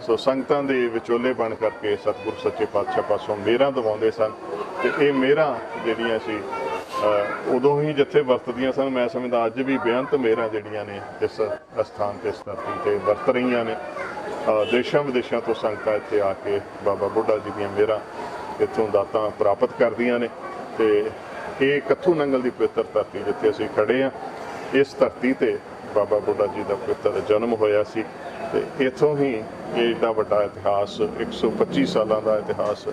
ਸੋ ਸੰਗਤਾਂ ਦੇ ਵਿਚੋਲੇ ਬਣ ਕਰਕੇ ਸਤਿਗੁਰੂ ਸੱਚੇ ਪਾਤਸ਼ਾਹ ਪਾਸੋਂ ਮਿਹਰਾਂ ਦਿਵਾਉਂਦੇ ਸਨ ਤੇ ਇਹ ਮਿਹਰਾਂ ਜਿਹੜੀਆਂ ਸੀ ਉਦੋਂ ਹੀ ਜਿੱਥੇ ਵਰਤਦੀਆਂ ਸਨ, ਮੈਂ ਸਮਝਦਾ ਅੱਜ ਵੀ ਬੇਅੰਤ ਮਿਹਰਾਂ ਜਿਹੜੀਆਂ ਨੇ ਇਸ ਅਸਥਾਨ ਤੇ, ਇਸ ਧਰਤੀ ਤੇ ਵਰਤ ਰਹੀਆਂ ਨੇ। ਦੇਸ਼ਾਂ ਵਿਦੇਸ਼ਾਂ ਤੋਂ ਸੰਗਤਾਂ ਇੱਥੇ ਆ ਕੇ ਬਾਬਾ ਬੁੱਢਾ ਜੀ ਦੀਆਂ ਮਿਹਰਾਂ ਇੱਥੋਂ ਦਾਤਾਂ ਪ੍ਰਾਪਤ ਕਰਦੀਆਂ ਨੇ। ਤੇ ਇਹ ਕੱਥੂ ਨੰਗਲ ਦੀ ਪਵਿੱਤਰ ਧਰਤੀ ਜਿੱਥੇ ਅਸੀਂ ਖੜੇ ਹਾਂ, ਇਸ ਧਰਤੀ ਤੇ ਬਾਬਾ ਬੁੱਢਾ ਜੀ ਦਾ ਪਵਿੱਤਰ ਜਨਮ ਹੋਇਆ ਸੀ ਤੇ ਇੱਥੋਂ ਹੀ ਇਹ ਏਡਾ ਵੱਡਾ ਇਤਿਹਾਸ, 125 ਸਾਲਾਂ ਦਾ ਇਤਿਹਾਸ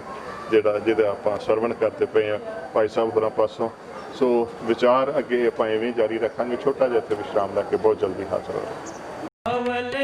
ਜਿਹਦਾ ਆਪਾਂ ਸਰਵਣ ਕਰਦੇ ਪਏ ਹਾਂ ਭਾਈ ਸਾਹਿਬ ਹੋਰਾਂ ਪਾਸੋਂ। ਸੋ ਵਿਚਾਰ ਅੱਗੇ ਆਪਾਂ ਐਵੇਂ ਜਾਰੀ ਰੱਖਾਂਗੇ। ਛੋਟਾ ਜਿਹਾ ਇੱਥੇ ਵਿਸ਼ਰਾਮ ਲੈ ਕੇ ਬਹੁਤ ਜਲਦੀ ਹਾਜ਼ਰ ਹੋਵਾਂਗੇ।